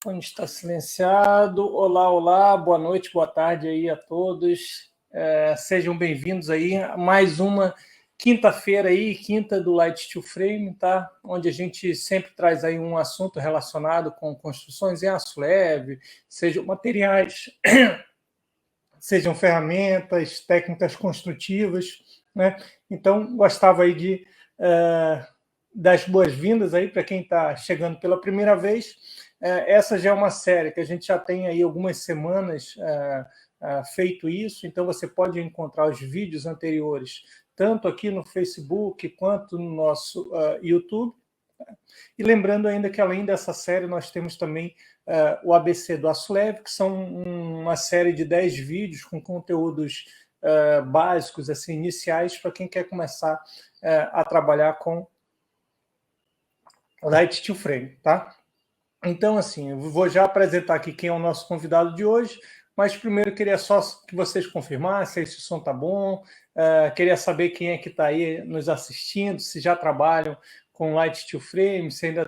Onde está silenciado. Olá, olá, boa noite, boa tarde aí a todos. Sejam bem-vindos aí a mais uma quinta-feira aí, quinta do Light to Frame, tá? Onde a gente sempre traz aí um assunto relacionado com construções em aço leve, sejam materiais, sejam ferramentas, técnicas construtivas, né? Então, gostava aí de dar as boas-vindas aí para quem está chegando pela primeira vez. Essa já é uma série que a gente já tem aí algumas semanas feito isso, então você pode encontrar os vídeos anteriores tanto aqui no Facebook quanto no nosso YouTube. E lembrando ainda que além dessa série nós temos também o ABC do Aço Leve, que são uma série de 10 vídeos com conteúdos básicos, assim, iniciais, para quem quer começar a trabalhar com Light to Frame, tá? Então, assim, eu vou já apresentar aqui quem é o nosso convidado de hoje, mas primeiro eu queria só que vocês confirmassem se o som está bom, queria saber quem é que está aí nos assistindo, se já trabalham com Light to Frame, se ainda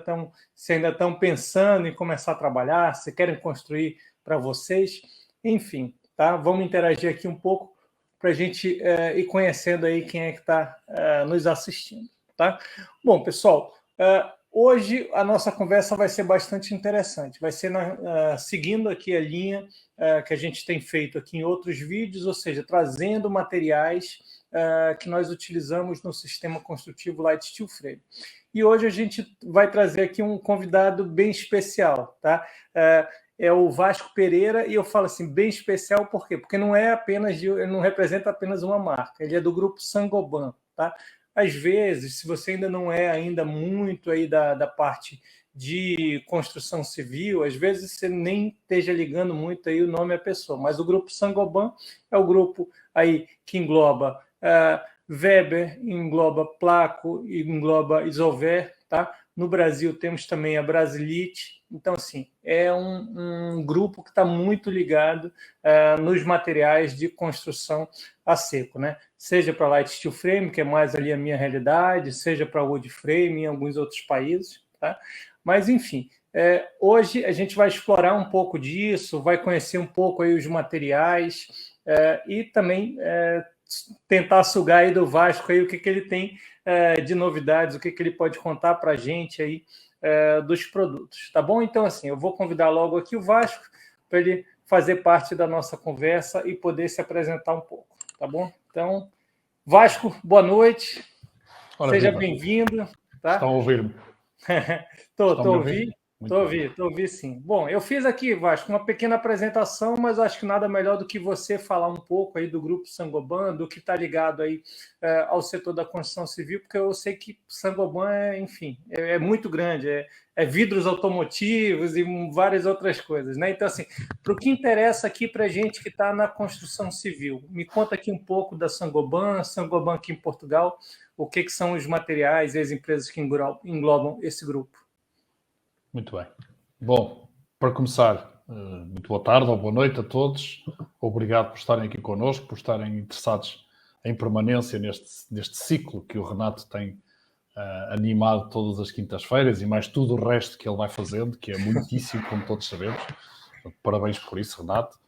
estão pensando em começar a trabalhar, se querem construir para vocês, enfim, tá? Vamos interagir aqui um pouco para a gente ir conhecendo aí quem é que está nos assistindo, tá? Bom, pessoal, hoje a nossa conversa vai ser bastante interessante, vai ser seguindo aqui a linha que a gente tem feito aqui em outros vídeos, ou seja, trazendo materiais que nós utilizamos no sistema construtivo Light Steel Frame. E hoje a gente vai trazer aqui um convidado bem especial, tá? É o Vasco Pereira, e eu falo assim, bem especial, por quê? Porque ele não representa apenas uma marca, ele é do grupo Saint-Gobain, tá? Às vezes, se você ainda não é ainda muito aí da parte de construção civil, às vezes você nem esteja ligando muito aí o nome à pessoa, mas o grupo Saint-Gobain é o grupo aí que engloba Weber, engloba Placo, engloba Isover, tá? No Brasil temos também a Brasilite. Então, assim, é um grupo que está muito ligado nos materiais de construção a seco, né? Seja para Light Steel Frame, que é mais ali a minha realidade, seja para Wood Frame em alguns outros países, tá? Mas, enfim, hoje a gente vai explorar um pouco disso, vai conhecer um pouco aí os materiais e também tentar sugar aí do Vasco aí o que ele tem de novidades, o que ele pode contar para a gente aí dos produtos, tá bom? Então, assim, eu vou convidar logo aqui o Vasco para ele fazer parte da nonossa conversa e poder se apresentar um pouco, tá bom? Então, Vasco, boa noite. Ora, seja bem-vindo. Tá? Estão a ouvir-me? Estou a ouvir. Estou a ouvir sim. Bom, eu fiz aqui, Vasco, uma pequena apresentação, mas acho que nada melhor do que você falar um pouco aí do Grupo Saint-Gobain, do que está ligado aí ao setor da construção civil, porque eu sei que Saint-Gobain enfim, é muito grande, é vidros automotivos e várias outras coisas, né? Então, assim, para o que interessa aqui para a gente que está na construção civil, me conta aqui um pouco da Saint-Gobain aqui em Portugal, o que são os materiais e as empresas que englobam esse grupo. Muito bem. Bom, para começar, muito boa tarde ou boa noite a todos. Obrigado por estarem aqui connosco, por estarem interessados em permanência neste ciclo que o Renato tem animado todas as quintas-feiras e mais tudo o resto que ele vai fazendo, que é muitíssimo, como todos sabemos. Parabéns por isso, Renato.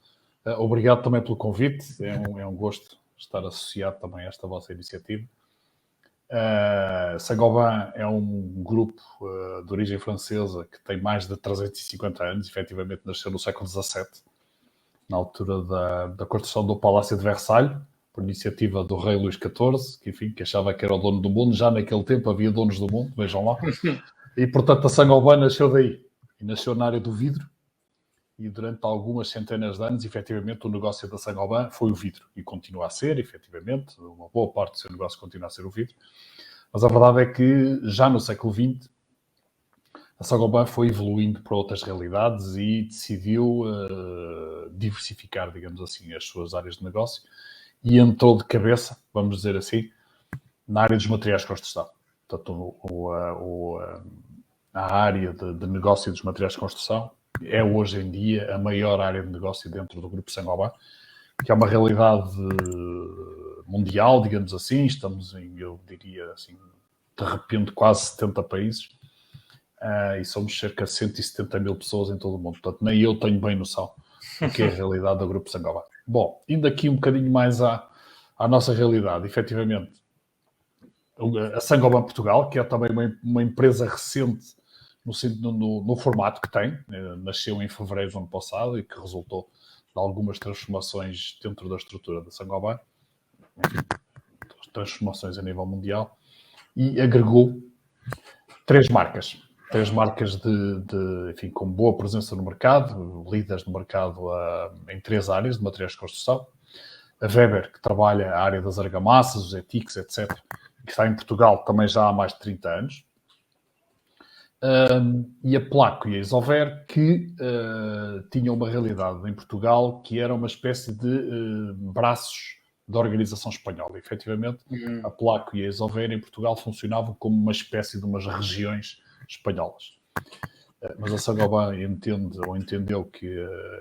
Obrigado também pelo convite. É um gosto estar associado também a esta vossa iniciativa. Saint-Gobain é um grupo de origem francesa que tem mais de 350 anos, efetivamente nasceu no século XVII, na altura da construção do Palácio de Versalhes, por iniciativa do rei Luís XIV, que achava que era o dono do mundo. Já naquele tempo havia donos do mundo, vejam lá. E, portanto, a Saint-Gobain nasceu daí. E nasceu na área do vidro. E durante algumas centenas de anos, efetivamente, o negócio da Saint-Gobain foi o vidro. E continua a ser, efetivamente. Uma boa parte do seu negócio continua a ser o vidro. Mas a verdade é que, já no século XX, a Saint-Gobain foi evoluindo para outras realidades e decidiu diversificar, digamos assim, as suas áreas de negócio e entrou de cabeça, vamos dizer assim, na área dos materiais de construção. Portanto, a área de negócio dos materiais de construção é hoje em dia a maior área de negócio dentro do grupo Saint-Gobain, que é uma realidade mundial, digamos assim. Estamos em, eu diria assim, de repente, quase 70 países e somos cerca de 170 mil pessoas em todo o mundo. Portanto, nem eu tenho bem noção do que é a realidade do Grupo Saint-Gobain. Bom, indo aqui um bocadinho mais à nossa realidade, efetivamente, a Saint-Gobain Portugal, que é também uma empresa recente no formato que tem, nasceu em fevereiro do ano passado e que resultou de algumas transformações dentro da estrutura da Saint-Gobain, transformações a nível mundial, e agregou três marcas enfim, com boa presença no mercado, líderes no mercado em três áreas de materiais de construção. A Weber, que trabalha a área das argamassas, os ETICs, etc., que está em Portugal também já há mais de 30 anos. E a Placo e a Isover, que tinham uma realidade em Portugal que era uma espécie de braços da organização espanhola. Efetivamente, a Placo e a Isover em Portugal funcionavam como uma espécie de umas regiões espanholas. Mas a Saint-Gobain entendeu que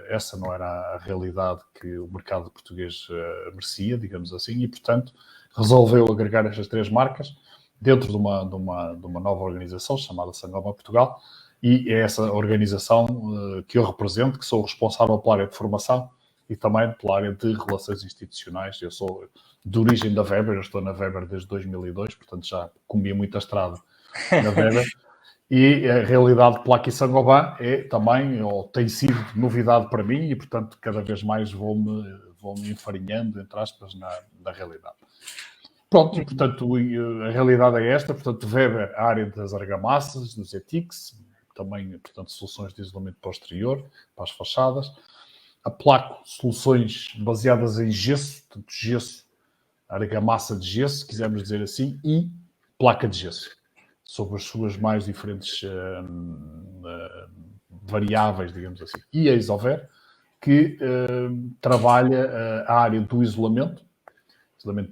essa não era a realidade que o mercado português merecia, digamos assim, e, portanto, resolveu agregar estas três marcas dentro de uma nova organização chamada Saint-Gobain Portugal, e é essa organização que eu represento, que sou responsável pela área de formação e também pela área de relações institucionais. Eu sou de origem da Weber, eu estou na Weber desde 2002, portanto já comi muita estrada na Weber. E a realidade de Placo e Saint-Gobain é também, ou tem sido novidade para mim, e portanto cada vez mais vou-me enfarinhando, entre aspas, na realidade. Pronto, e portanto a realidade é esta, portanto Weber, a área das argamassas, dos ETICs, também, portanto, soluções de isolamento posterior para as fachadas. A Placo, soluções baseadas em gesso, portanto gesso, argamassa de gesso, se quisermos dizer assim, e placa de gesso, sobre as suas mais diferentes variáveis, digamos assim. E a Isover, que trabalha a área do isolamento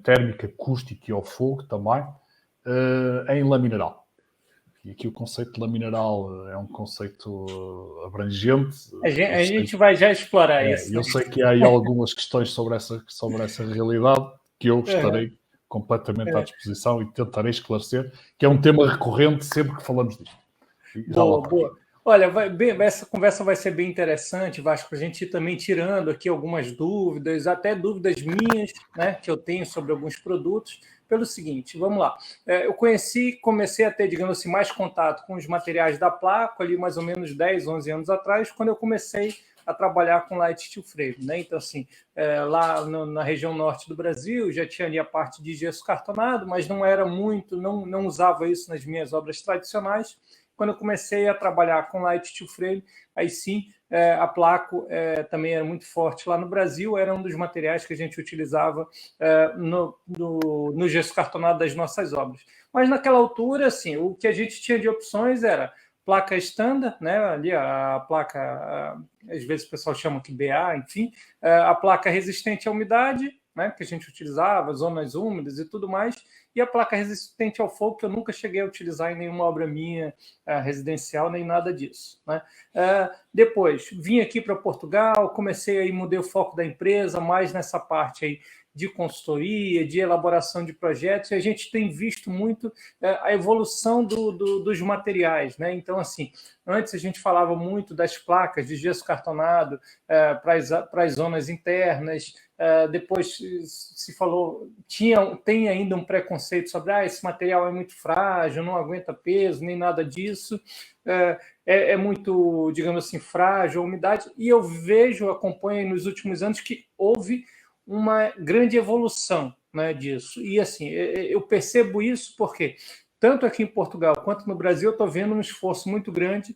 térmico, acústico e ao fogo também, em lamineral. E aqui o conceito de lamineral é um conceito abrangente. A gente vai já explorar isso. Eu sei que há aí algumas questões sobre essa realidade que eu estarei completamente à disposição e tentarei esclarecer, que é um tema recorrente sempre que falamos disto. Boa. Olha, essa conversa vai ser bem interessante, Vasco, para a gente ir também tirando aqui algumas dúvidas, até dúvidas minhas, né, que eu tenho sobre alguns produtos, pelo seguinte, vamos lá. Eu comecei a ter, digamos assim, mais contato com os materiais da Placo, ali mais ou menos 10, 11 anos atrás, quando eu comecei a trabalhar com light steel frame, né? Então, assim, lá na região norte do Brasil, já tinha ali a parte de gesso cartonado, mas não era muito, não usava isso nas minhas obras tradicionais. Quando eu comecei a trabalhar com light steel frame, aí sim, a Placo também era muito forte lá no Brasil, era um dos materiais que a gente utilizava no gesso cartonado das nossas obras. Mas naquela altura, assim, o que a gente tinha de opções era placa standard, né? Ali a placa, às vezes o pessoal chama que BA, enfim, a placa resistente à umidade, né? Que a gente utilizava, zonas úmidas e tudo mais, e a placa resistente ao fogo, que eu nunca cheguei a utilizar em nenhuma obra minha residencial, nem nada disso, né? Depois, vim aqui para Portugal, comecei aí, mudei o foco da empresa, mais nessa parte aí de consultoria, de elaboração de projetos, e a gente tem visto muito a evolução dos materiais, né? Então, assim, antes a gente falava muito das placas de gesso cartonado para as zonas internas, depois se falou, tem ainda um preconceito sobre esse material é muito frágil, não aguenta peso, nem nada disso, é muito, digamos assim, frágil a umidade, e eu acompanho nos últimos anos que houve uma grande evolução, né, disso. E assim, eu percebo isso porque, tanto aqui em Portugal quanto no Brasil, eu estou vendo um esforço muito grande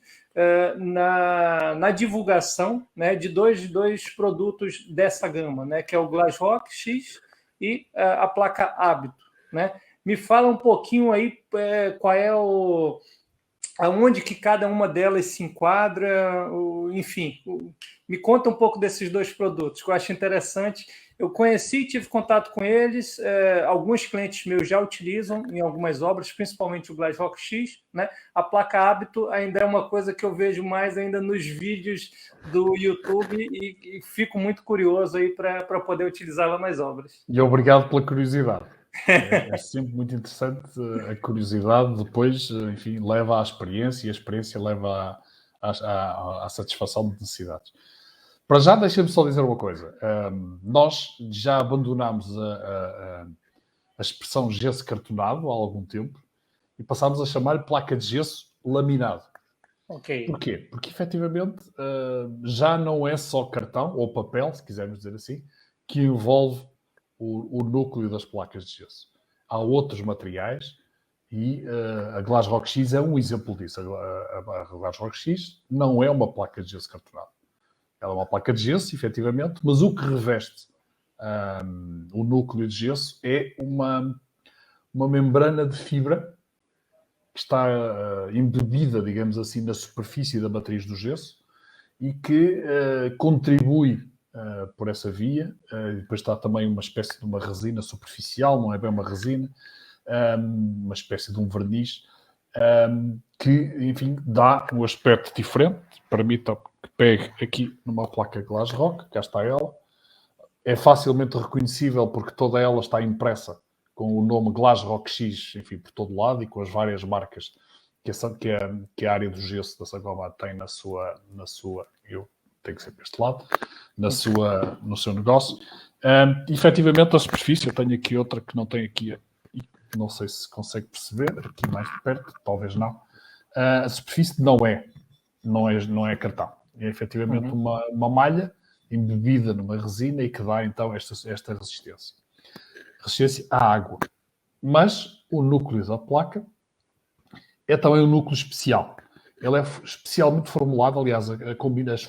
na divulgação, né, de dois produtos dessa gama, né, que é o Glasroc X e a placa Hábito, né? Me fala um pouquinho aí qual é aonde que cada uma delas se enquadra, enfim, me conta um pouco desses dois produtos, que eu acho interessante. Eu conheci, tive contato com eles, alguns clientes meus já utilizam em algumas obras, principalmente o Glasroc X, né? A placa Hábito ainda é uma coisa que eu vejo mais ainda nos vídeos do YouTube e fico muito curioso aí para poder utilizá-la nas obras. E obrigado pela curiosidade. É sempre muito interessante. A curiosidade depois, enfim, leva à experiência e a experiência leva à satisfação de necessidades. Para já, deixa-me só dizer uma coisa. Nós já abandonámos a expressão gesso cartonado há algum tempo e passámos a chamar placa de gesso laminado. Ok. Porquê? Porque, efetivamente, já não é só cartão, ou papel, se quisermos dizer assim, que envolve o núcleo das placas de gesso. Há outros materiais e a Glass Rock X é um exemplo disso. A Glass Rock X não é uma placa de gesso cartonada. Ela é uma placa de gesso, efetivamente, mas o que reveste o núcleo de gesso é uma membrana de fibra que está embebida, digamos assim, na superfície da matriz do gesso e que contribui por essa via. Depois está também uma espécie de uma resina superficial, não é bem uma resina, uma espécie de um verniz, que, enfim, dá um aspecto diferente. Permita que pegue aqui numa placa Glass Rock, cá está ela. É facilmente reconhecível porque toda ela está impressa com o nome Glass Rock X, enfim, por todo lado e com as várias marcas que a área do gesso da Saint-Gobain tem na sua, eu tenho que ser para este lado, no seu negócio. Efetivamente, a superfície, eu tenho aqui outra que não tem aqui, não sei se consegue perceber, aqui mais perto, talvez não. A superfície não é cartão. É efetivamente uma malha embebida numa resina e que dá então esta resistência. Resistência à água. Mas o núcleo da placa é também um núcleo especial. Ele é especialmente formulado, aliás, combina as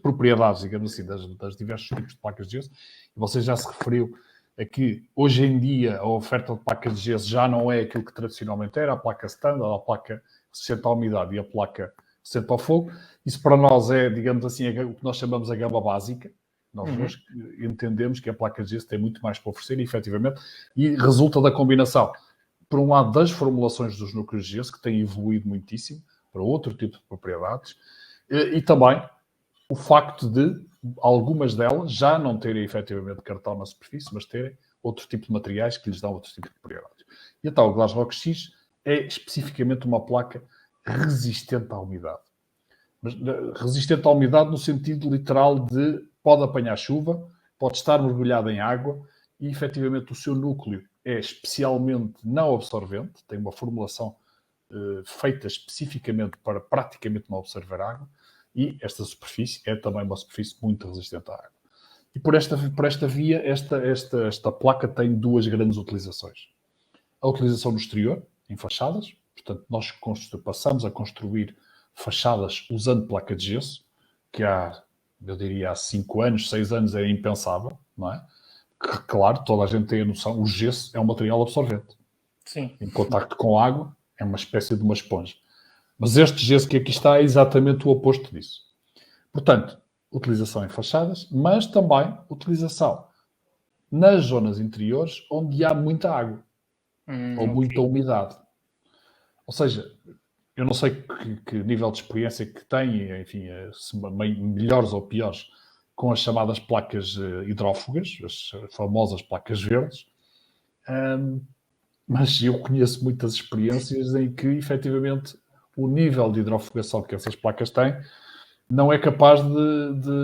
propriedades, digamos assim, das diversos tipos de placas de gesso. E você já se referiu a que, hoje em dia, a oferta de placas de gesso já não é aquilo que tradicionalmente era, a placa standard, a placa resistente à umidade e a placa resistente ao fogo. Isso para nós é, digamos assim, o que nós chamamos a gama básica. Nós hoje entendemos que a placa de gesso tem muito mais para oferecer, efetivamente, e resulta da combinação, por um lado, das formulações dos núcleos de gesso, que têm evoluído muitíssimo para outro tipo de propriedades, e também o facto de algumas delas já não terem efetivamente cartão na superfície, mas terem outro tipo de materiais que lhes dão outro tipo de propriedades. E então o Glass Rock X é especificamente uma placa resistente à umidade. Mas resistente à umidade no sentido literal de pode apanhar chuva, pode estar mergulhado em água e efetivamente o seu núcleo é especialmente não absorvente, tem uma formulação feita especificamente para praticamente não absorver água e esta superfície é também uma superfície muito resistente à água. E por esta via, esta placa tem duas grandes utilizações. A utilização no exterior, em fachadas, portanto nós passamos a construir fachadas usando placa de gesso, que eu diria há 5 anos, 6 anos era impensável, não é? Que, claro, toda a gente tem a noção, o gesso é um material absorvente. Sim. Em contacto com a água, é uma espécie de uma esponja. Mas este gesso que aqui está é exatamente o oposto disso. Portanto, utilização em fachadas, mas também utilização nas zonas interiores onde há muita água ou muita umidade. Ou seja, eu não sei que nível de experiência que têm, enfim, se melhores ou piores, com as chamadas placas hidrófugas, as famosas placas verdes, mas eu conheço muitas experiências em que, efetivamente, o nível de hidrofugação que essas placas têm não é capaz de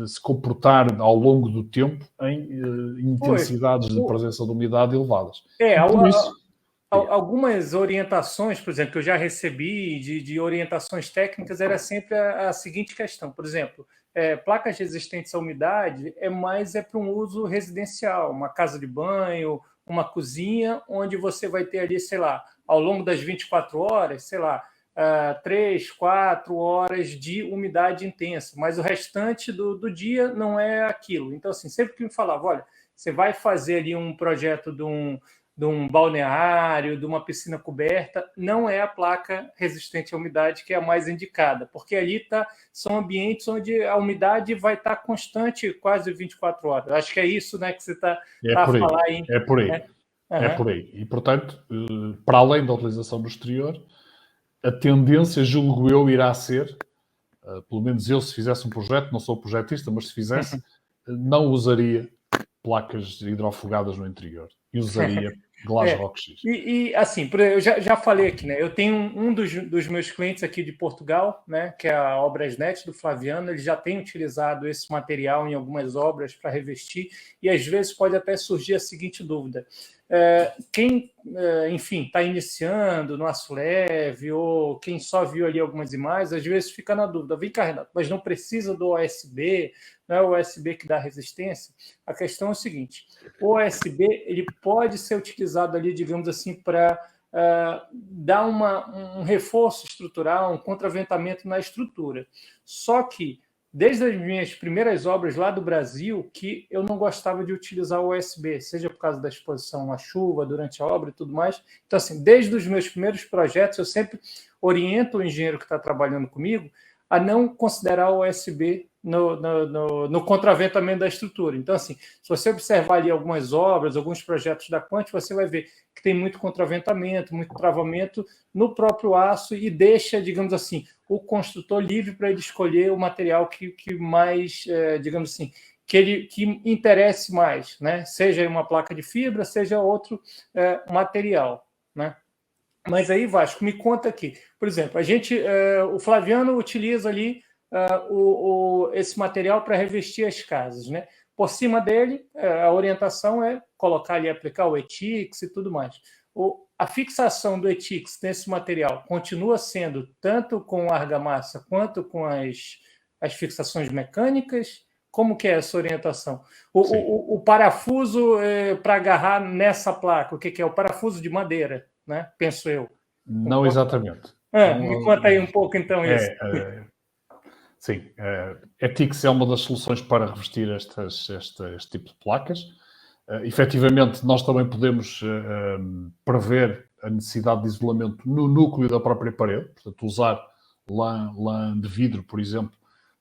se comportar ao longo do tempo em intensidades de presença de umidade elevadas. Por isso, algumas orientações, por exemplo, que eu já recebi de orientações técnicas, era sempre a seguinte questão. Por exemplo, placas resistentes à umidade é para um uso residencial, uma casa de banho, uma cozinha, onde você vai ter ali, sei lá, ao longo das 24 horas, sei lá, 3, 4 horas de umidade intensa, mas o restante do dia não é aquilo. Então, assim, sempre que me falava, olha, você vai fazer ali um projeto de um balneário, de uma piscina coberta, não é a placa resistente à umidade que é a mais indicada, porque ali são ambientes onde a umidade vai estar constante quase 24 horas. Acho que é isso, né, que você está a falar aí. É por aí. Né? É por aí. E, portanto, para além da utilização no exterior, a tendência, julgo eu, irá ser, pelo menos eu, se fizesse um projeto, não sou projetista, mas se fizesse, não usaria placas hidrofogadas no interior e usaria Glass Rock X. E assim, eu já falei aqui, né? Eu tenho um dos meus clientes aqui de Portugal, né? Que é a Obrasnet do Flaviano. Ele já tem utilizado esse material em algumas obras para revestir e às vezes pode até surgir a seguinte dúvida: quem, enfim, está iniciando no aço leve ou quem só viu ali algumas imagens, às vezes fica na dúvida: vem cá, Renato, mas não precisa do OSB, não é o OSB que dá resistência? A questão é o seguinte: o OSB ele pode ser utilizado ali, digamos assim, para dar um reforço estrutural, um contraventamento na estrutura. Só que, desde as minhas primeiras obras lá do Brasil, que eu não gostava de utilizar o OSB, seja por causa da exposição à chuva, durante a obra e tudo mais. Então, assim, desde os meus primeiros projetos, eu sempre oriento o engenheiro que está trabalhando comigo a não considerar o OSB no contraventamento da estrutura. Então, assim, se você observar ali algumas obras, alguns projetos da Quant, você vai ver que tem muito contraventamento, muito travamento no próprio aço e deixa, digamos assim, o construtor livre para ele escolher o material que mais, digamos assim, que interesse mais, né? Seja uma placa de fibra, seja outro material, né? Mas aí, Vasco, me conta aqui. Por exemplo, o Flaviano utiliza ali esse material para revestir as casas, né? Por cima dele, a orientação é colocar ali, aplicar o Etix e tudo mais. A fixação do Etix nesse material continua sendo tanto com a argamassa quanto com as fixações mecânicas? Como que é essa orientação? O parafuso para agarrar nessa placa, o que é? O parafuso de madeira, né? Penso eu. Não exatamente. Me conta aí um pouco, então, isso. Sim, Etix é uma das soluções para revestir este tipo de placas. Efetivamente, nós também podemos prever a necessidade de isolamento no núcleo da própria parede, portanto, usar lã de vidro, por exemplo,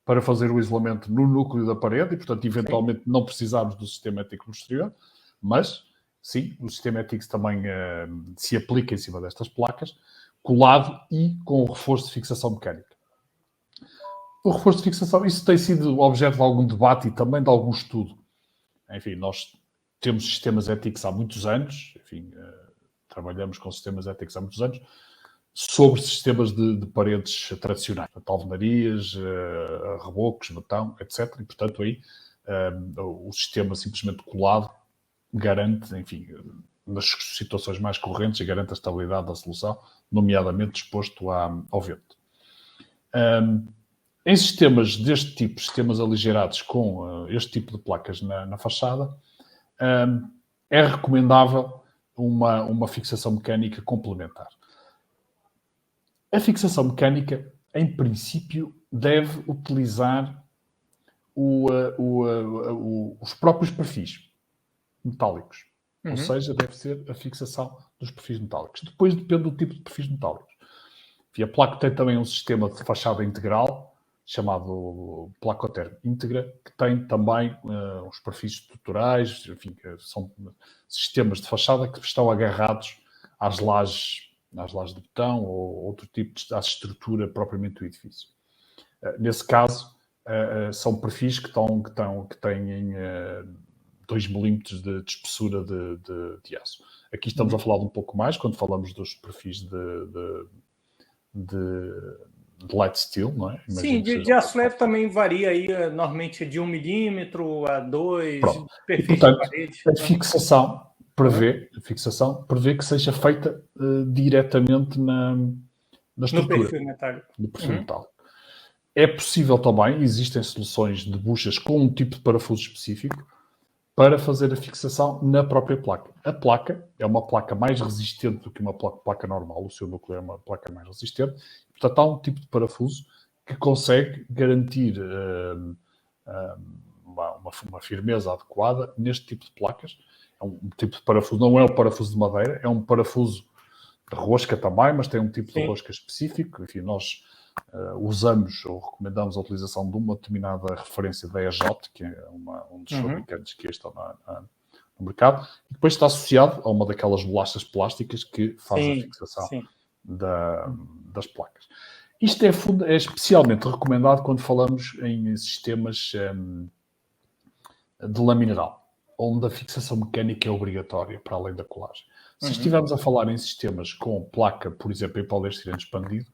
para fazer o isolamento no núcleo da parede e, portanto, eventualmente não precisarmos do sistema Etix no exterior, mas, sim, o sistema Etix também se aplica em cima destas placas, colado e com o reforço de fixação mecânica. O reforço de fixação, isso tem sido objeto de algum debate e também de algum estudo. Enfim, nós temos sistemas Etix há muitos anos, enfim, trabalhamos com sistemas Etix há muitos anos, sobre sistemas de paredes tradicionais, alvenarias, rebocos, betão, etc. E, portanto, aí o sistema simplesmente colado garante, enfim, nas situações mais correntes, garante a estabilidade da solução, nomeadamente exposto ao vento. Em sistemas deste tipo, sistemas aligerados com este tipo de placas na fachada, é recomendável uma fixação mecânica complementar. A fixação mecânica, em princípio, deve utilizar os próprios perfis metálicos. Ou seja, deve ser a fixação dos perfis metálicos. Depois depende do tipo de perfis metálicos. E a placa tem também um sistema de fachada integral, chamado Placoterm Integra, que tem também os perfis estruturais, enfim, que são sistemas de fachada que estão agarrados às lajes de betão ou outro tipo de estrutura propriamente do edifício. Nesse caso, são perfis que têm 2 milímetros de espessura de aço. Aqui estamos a falar de um pouco mais, quando falamos dos perfis de light steel, não é? Sim, de aço leve também varia aí, normalmente de 1 milímetro a 2, perfis de parede. A fixação prevê que seja feita diretamente na estrutura. No perfil metálico. No perfil metálico. É possível também, existem soluções de buchas com um tipo de parafuso específico para fazer a fixação na própria placa. A placa é uma placa mais resistente do que uma placa normal, o seu núcleo é uma placa mais resistente, portanto há um tipo de parafuso que consegue garantir uma firmeza adequada neste tipo de placas. É um tipo de parafuso, não é um parafuso de madeira, é um parafuso de rosca também, mas tem um tipo de rosca específico. Enfim, nós usamos ou recomendamos a utilização de uma determinada referência da EJ, que é um dos fabricantes que estão no mercado, e depois está associado a uma daquelas bolachas plásticas que faz a fixação das placas. Isto é especialmente recomendado quando falamos em sistemas de lã mineral. onde a fixação mecânica é obrigatória, para além da colagem. Se estivermos a falar em sistemas com placa, por exemplo, em poliestireno expandido,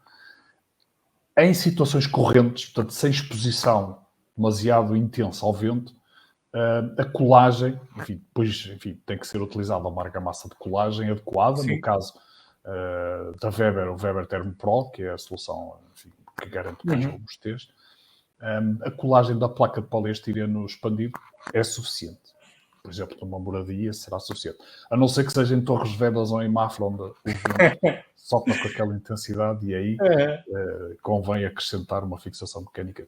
em situações correntes, portanto, sem exposição demasiado intensa ao vento, a colagem, tem que ser utilizada uma argamassa de colagem adequada. Sim. No caso da Weber, o Weber Thermo Pro, que é a solução que garante mais robustez. A colagem da placa de poliestireno expandido é suficiente. Por exemplo, numa moradia será suficiente. A não ser que seja em Torres Vedras ou em Mafra, onde o vento sopra com aquela intensidade, e aí convém acrescentar uma fixação mecânica.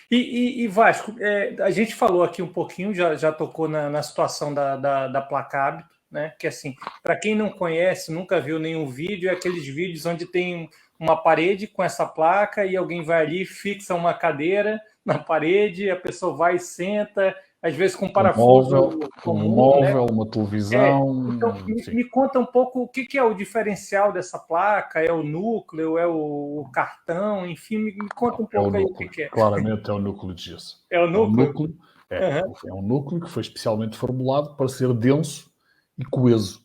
E Vasco, a gente falou aqui um pouquinho, já tocou na situação da placa hábito, né? Que assim, para quem não conhece, nunca viu nenhum vídeo, é aqueles vídeos onde tem uma parede com essa placa e alguém vai ali, fixa uma cadeira na parede, a pessoa vai e senta, às vezes com parafuso comum, um móvel, né? Uma televisão. Então, me conta um pouco o que é o diferencial dessa placa, é o núcleo, é o cartão, enfim, me conta um pouco aí o que é. Claramente é o núcleo de gesso. É o núcleo? É um núcleo que foi especialmente formulado para ser denso e coeso.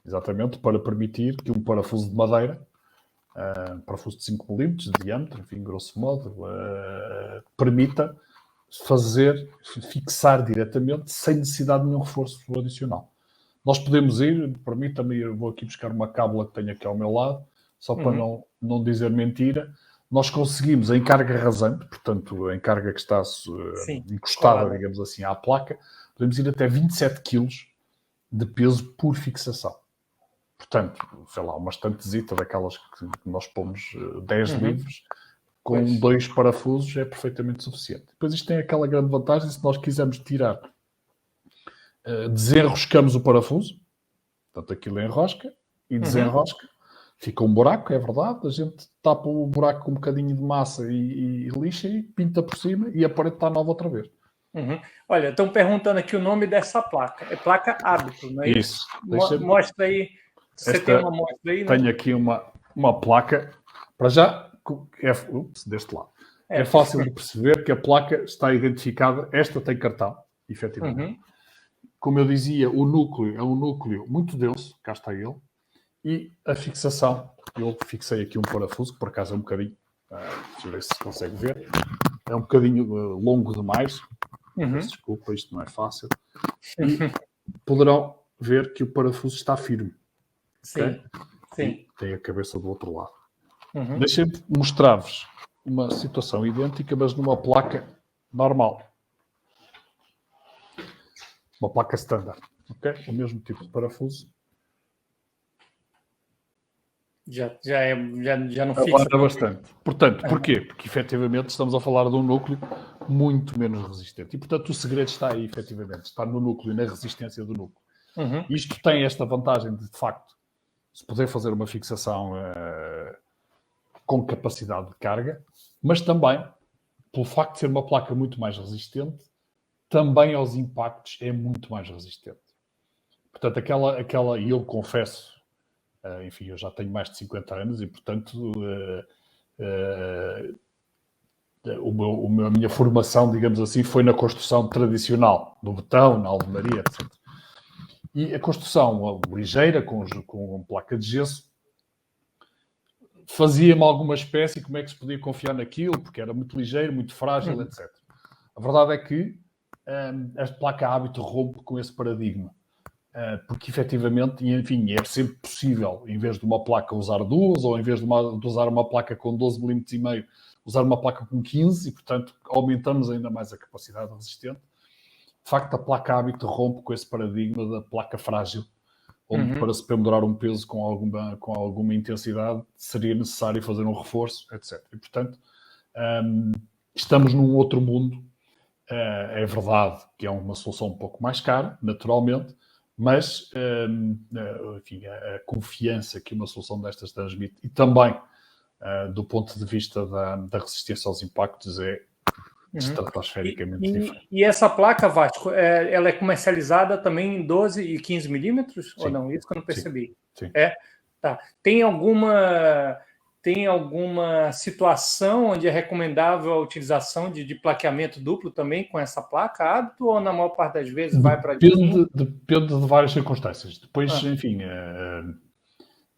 Exatamente para permitir que um parafuso de madeira, parafuso de 5 mm de diâmetro, enfim, grosso modo, permita fixar diretamente sem necessidade de nenhum reforço adicional. Nós podemos ir, permita-me, eu vou aqui buscar uma cábula que tenho aqui ao meu lado, só para não dizer mentira. Nós conseguimos, em carga rasante, portanto, em carga que está encostada, digamos assim, à placa, podemos ir até 27 kg de peso por fixação. Portanto, sei lá, uma estantezita daquelas que nós pomos 10 livros, com 2 parafusos é perfeitamente suficiente. Depois isto tem aquela grande vantagem, se nós quisermos tirar, desenroscamos o parafuso, portanto aquilo enrosca e desenrosca, fica um buraco, é verdade, a gente tapa o buraco com um bocadinho de massa e lixa e pinta por cima e a parede está nova outra vez. Olha, estão perguntando aqui o nome dessa placa, é placa hábito, não é isso? Mostra aí, você tem uma mostra aí? Tenho aqui uma placa, para já, deste lado. É fácil de perceber que a placa está identificada. Esta tem cartão, efetivamente. Como eu dizia, o núcleo é um núcleo muito denso, cá está ele, e a fixação, eu fixei aqui um parafuso, que por acaso é um bocadinho, deixa eu ver se consegue ver, é um bocadinho longo demais, desculpa, isto não é fácil, e poderão ver que o parafuso está firme. Sim. E tem a cabeça do outro lado. Deixem-me mostrar-vos uma situação idêntica, mas numa placa normal. Uma placa standard. Okay? O mesmo tipo de parafuso. Já não fixa. Aguenta bastante. Portanto, porquê? Porque efetivamente estamos a falar de um núcleo muito menos resistente. E portanto o segredo está aí, efetivamente. Está no núcleo e na resistência do núcleo. Isto tem esta vantagem de facto, se poder fazer uma fixação com capacidade de carga, mas também, pelo facto de ser uma placa muito mais resistente, também aos impactos é muito mais resistente. Portanto, aquela e eu confesso, enfim, eu já tenho mais de 50 anos e, portanto, a minha formação, digamos assim, foi na construção tradicional, no betão, na alvenaria, etc. E a construção ligeira, com placa de gesso, fazia-me alguma espécie, como é que se podia confiar naquilo, porque era muito ligeiro, muito frágil, etc. A verdade é que a placa hábito rompe com esse paradigma, porque efetivamente, enfim, é sempre possível, em vez de uma placa usar duas, ou em vez de usar uma placa com 12 mm e meio, usar uma placa com 15, e portanto aumentamos ainda mais a capacidade resistente. De facto, a placa hábito rompe com esse paradigma da placa frágil, onde para se pendurar um peso com alguma intensidade seria necessário fazer um reforço, etc. E, portanto, estamos num outro mundo. É verdade que é uma solução um pouco mais cara, naturalmente, mas enfim, a confiança que uma solução destas transmite e também do ponto de vista da resistência aos impactos é estratosfericamente diferente. E essa placa, Vasco, ela é comercializada também em 12 e 15 milímetros? Ou não? Isso que eu não percebi. Sim. Tá. Tem alguma tem alguma situação onde é recomendável a utilização de plaqueamento duplo também com essa placa hábito, ou na maior parte das vezes vai para depende de várias circunstâncias. Depois, enfim,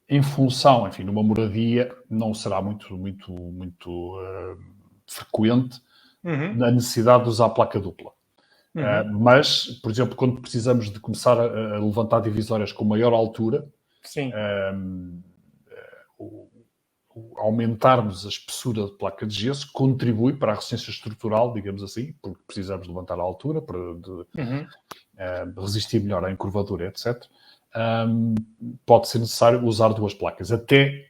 em função, enfim, numa moradia não será muito frequente a necessidade de usar a placa dupla. Mas, por exemplo, quando precisamos de começar a levantar divisórias com maior altura, sim. Aumentarmos a espessura de placa de gesso contribui para a resistência estrutural, digamos assim, porque precisamos levantar a altura para resistir melhor à encurvadura, etc. Pode ser necessário usar 2 placas. Até,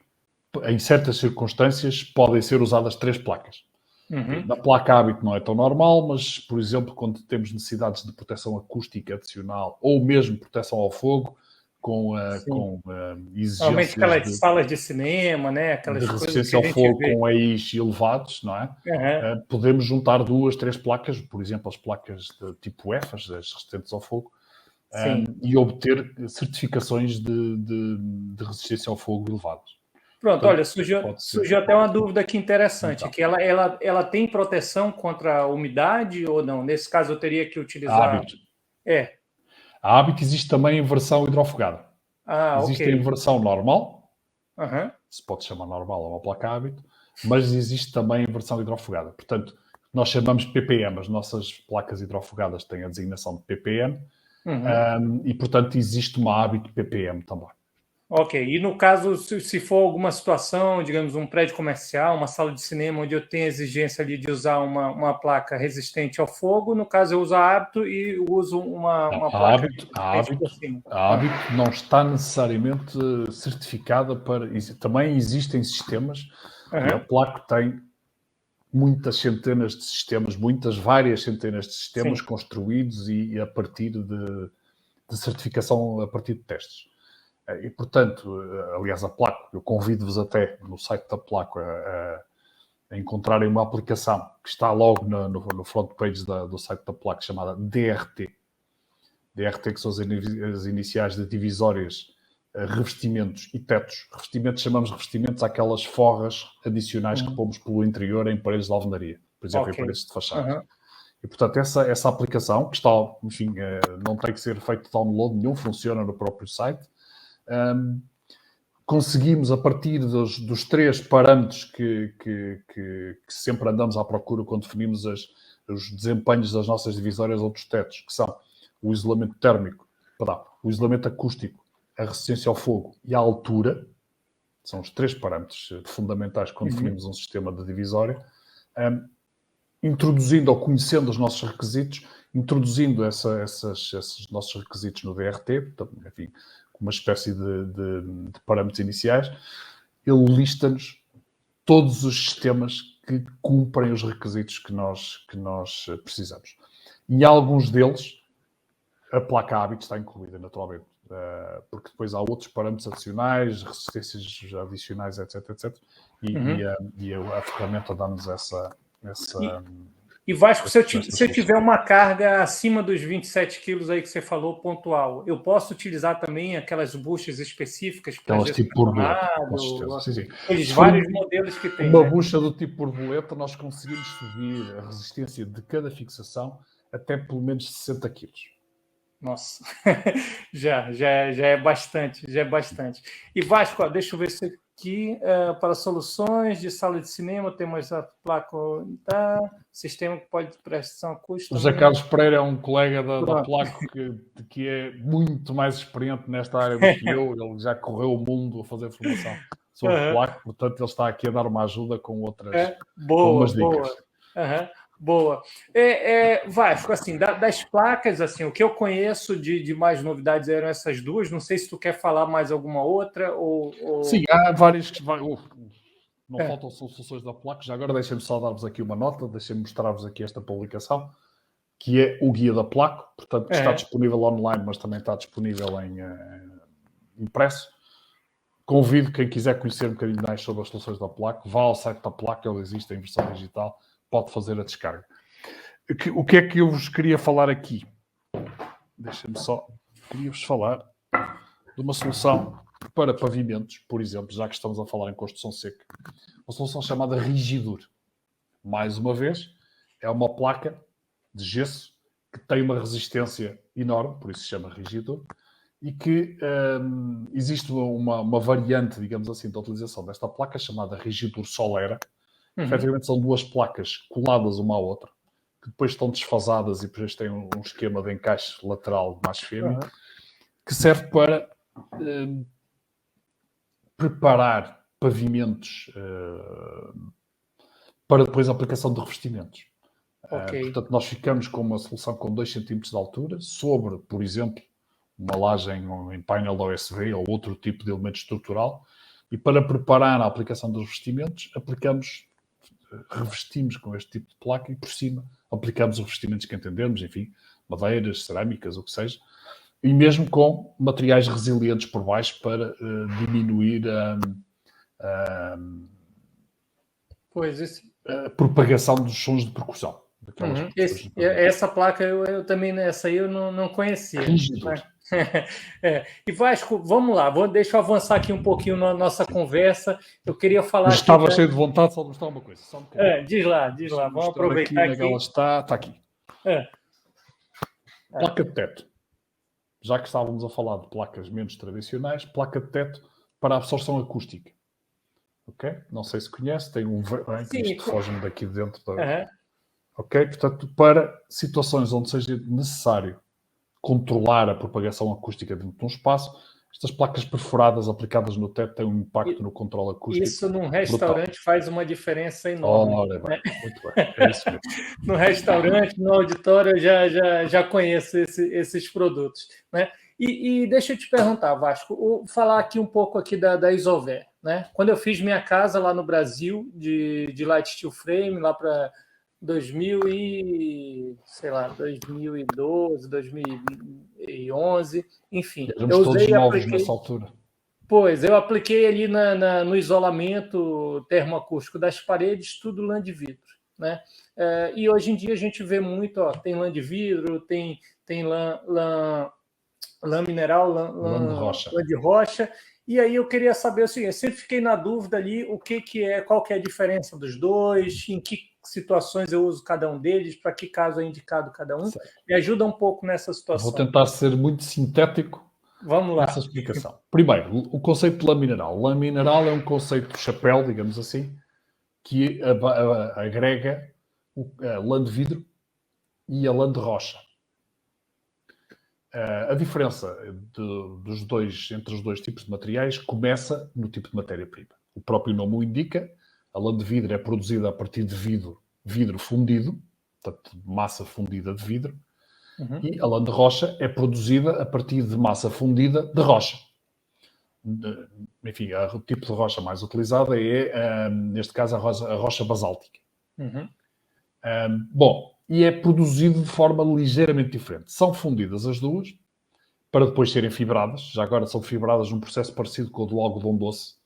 em certas circunstâncias, podem ser usadas 3 placas. Na placa hábito não é tão normal, mas, por exemplo, quando temos necessidades de proteção acústica adicional ou mesmo proteção ao fogo, com exigências... Normalmente aquelas salas de cinema, né? Aquelas de resistência ao fogo com EIs elevados, não é? Podemos juntar 2, 3 placas, por exemplo, as placas de tipo F, as resistentes ao fogo, e obter certificações de resistência ao fogo elevadas. Pronto, então, olha, surgiu até uma dúvida aqui interessante, que ela tem proteção contra a umidade ou não? Nesse caso, eu teria que utilizar... A hábito. A hábito existe também em versão hidrofugada. Existe em versão normal, se pode chamar normal, é uma placa hábito, mas existe também em versão hidrofugada. Portanto, nós chamamos PPM, as nossas placas hidrofugadas têm a designação de PPM, e, portanto, existe uma hábito PPM também. Ok, e no caso, se for alguma situação, digamos, um prédio comercial, uma sala de cinema, onde eu tenho a exigência ali de usar uma placa resistente ao fogo, no caso eu uso a hábito e uso uma placa a hábito não está necessariamente certificada para... Também existem sistemas, e a placa tem muitas centenas de sistemas, várias centenas de sistemas construídos e a partir de certificação, a partir de testes. E, portanto, aliás, a Placo, eu convido-vos até no site da Placo a encontrarem uma aplicação que está logo no front page do site da Placo, chamada DRT. DRT, que são as iniciais de divisórias, revestimentos e tetos. Revestimentos, chamamos revestimentos àquelas forras adicionais que pomos pelo interior em paredes de alvenaria, por exemplo, em paredes de fachada. E, portanto, essa aplicação, que está, enfim, não tem que ser feito download nenhum, funciona no próprio site. Conseguimos, a partir dos 3 parâmetros que sempre andamos à procura quando definimos os desempenhos das nossas divisórias ou dos tetos, que são o isolamento térmico, o isolamento acústico, a resistência ao fogo e a altura, são os 3 parâmetros fundamentais quando definimos um sistema de divisória, introduzindo ou conhecendo os nossos requisitos, introduzindo esses nossos requisitos no DRT, enfim, uma espécie de parâmetros iniciais, ele lista-nos todos os sistemas que cumprem os requisitos que nós precisamos. E alguns deles, a placa hábito está incluída, naturalmente, porque depois há outros parâmetros adicionais, resistências adicionais, etc, etc. E a ferramenta dá-nos essa... E Vasco, se eu tiver uma carga acima dos 27 quilos aí que você falou, pontual, eu posso utilizar também aquelas buchas específicas para aquelas tipo borboleta, com certeza. Sim. Aqueles vários modelos que tem. Uma bucha do tipo borboleta, nós conseguimos subir a resistência de cada fixação até pelo menos 60 quilos. Nossa, já é bastante, E Vasco, deixa eu ver se aqui, para soluções de sala de cinema, temos a placa, sistema que pode prestação acústica. O José Carlos Pereira é um colega da Placo que é muito mais experiente nesta área do que eu. Ele já correu o mundo a fazer formação sobre Placo, portanto ele está aqui a dar uma ajuda com outras umas dicas. Boa. Vasco, assim, das placas, assim, o que eu conheço de mais novidades eram essas 2. Não sei se tu quer falar mais alguma outra ou... Sim, há várias que não faltam soluções da Placo. Já agora deixem-me só dar-vos aqui uma nota, deixem-me mostrar-vos aqui esta publicação, que é o guia da Placo. Portanto, está disponível online, mas também está disponível em impresso. Convido quem quiser conhecer um bocadinho mais sobre as soluções da Placo, vá ao site da Placo, ele existe em versão digital, pode fazer a descarga. O que é que eu vos queria falar aqui? Deixem-me só... Queria-vos falar de uma solução para pavimentos, por exemplo, já que estamos a falar em construção seca, uma solução chamada Rigidur. Mais uma vez, é uma placa de gesso que tem uma resistência enorme, por isso se chama Rigidur, e que existe uma variante, digamos assim, da utilização desta placa chamada Rigidur Solera. Efetivamente são duas placas coladas uma à outra, que depois estão desfasadas e depois têm um esquema de encaixe lateral mais firme, que serve para preparar pavimentos para depois a aplicação de revestimentos. Portanto, nós ficamos com uma solução com 2 cm de altura sobre, por exemplo, uma lajem em painel OSB ou outro tipo de elemento estrutural, e para preparar a aplicação dos revestimentos, revestimos com este tipo de placa e por cima aplicamos os revestimentos que entendermos, enfim, madeiras, cerâmicas, o que seja, e mesmo com materiais resilientes por baixo para diminuir a propagação dos sons de percussão. Essa placa eu também, essa aí eu não conhecia. E Vasco, vamos lá, deixa eu avançar aqui um pouquinho na nossa conversa. Eu queria falar. Eu estava cheio de vontade, só mostrar uma coisa. Só diz lá, vamos aproveitar aqui. Ela está aqui. Placa de teto. Já que estávamos a falar de placas menos tradicionais, placa de teto para absorção acústica. Ok? Não sei se conhece, tem um isto foge-me daqui de dentro da. Ok? Portanto, para situações onde seja necessário controlar a propagação acústica dentro de um espaço, estas placas perfuradas aplicadas no teto têm um impacto no controle acústico. Isso num restaurante brutal. Faz uma diferença enorme. Muito bem. É isso mesmo. No restaurante, no auditório, eu já conheço esses produtos. Né? E deixa eu te perguntar, Vasco, vou falar aqui um pouco aqui da Isover. Né? Quando eu fiz minha casa lá no Brasil, de light steel frame, lá para 2012, 2011, enfim. Eu usei novos nessa altura. Pois, eu apliquei ali no isolamento termoacústico das paredes, tudo lã de vidro. Né? E hoje em dia a gente vê muito, tem lã de vidro, tem lã mineral, lã de rocha. E aí eu queria saber o seguinte, eu sempre fiquei na dúvida ali qual que é a diferença dos dois, em que situações eu uso cada um deles, para que caso é indicado cada um. Certo. Me ajuda um pouco nessa situação. Vou tentar ser muito sintético. Vamos lá. Nessa explicação. Primeiro, o conceito de lã mineral. Lã mineral é um conceito de chapéu, digamos assim, que agrega a lã de vidro e a lã de rocha. A diferença entre os dois tipos de materiais começa no tipo de matéria-prima. O próprio nome o indica. A lã de vidro é produzida a partir de vidro fundido, portanto, massa fundida de vidro. E a lã de rocha é produzida a partir de massa fundida de rocha. Enfim, o tipo de rocha mais utilizada é, neste caso, a rocha basáltica. E é produzido de forma ligeiramente diferente. São fundidas as duas para depois serem fibradas. Já agora são fibradas num processo parecido com o do algodão doce,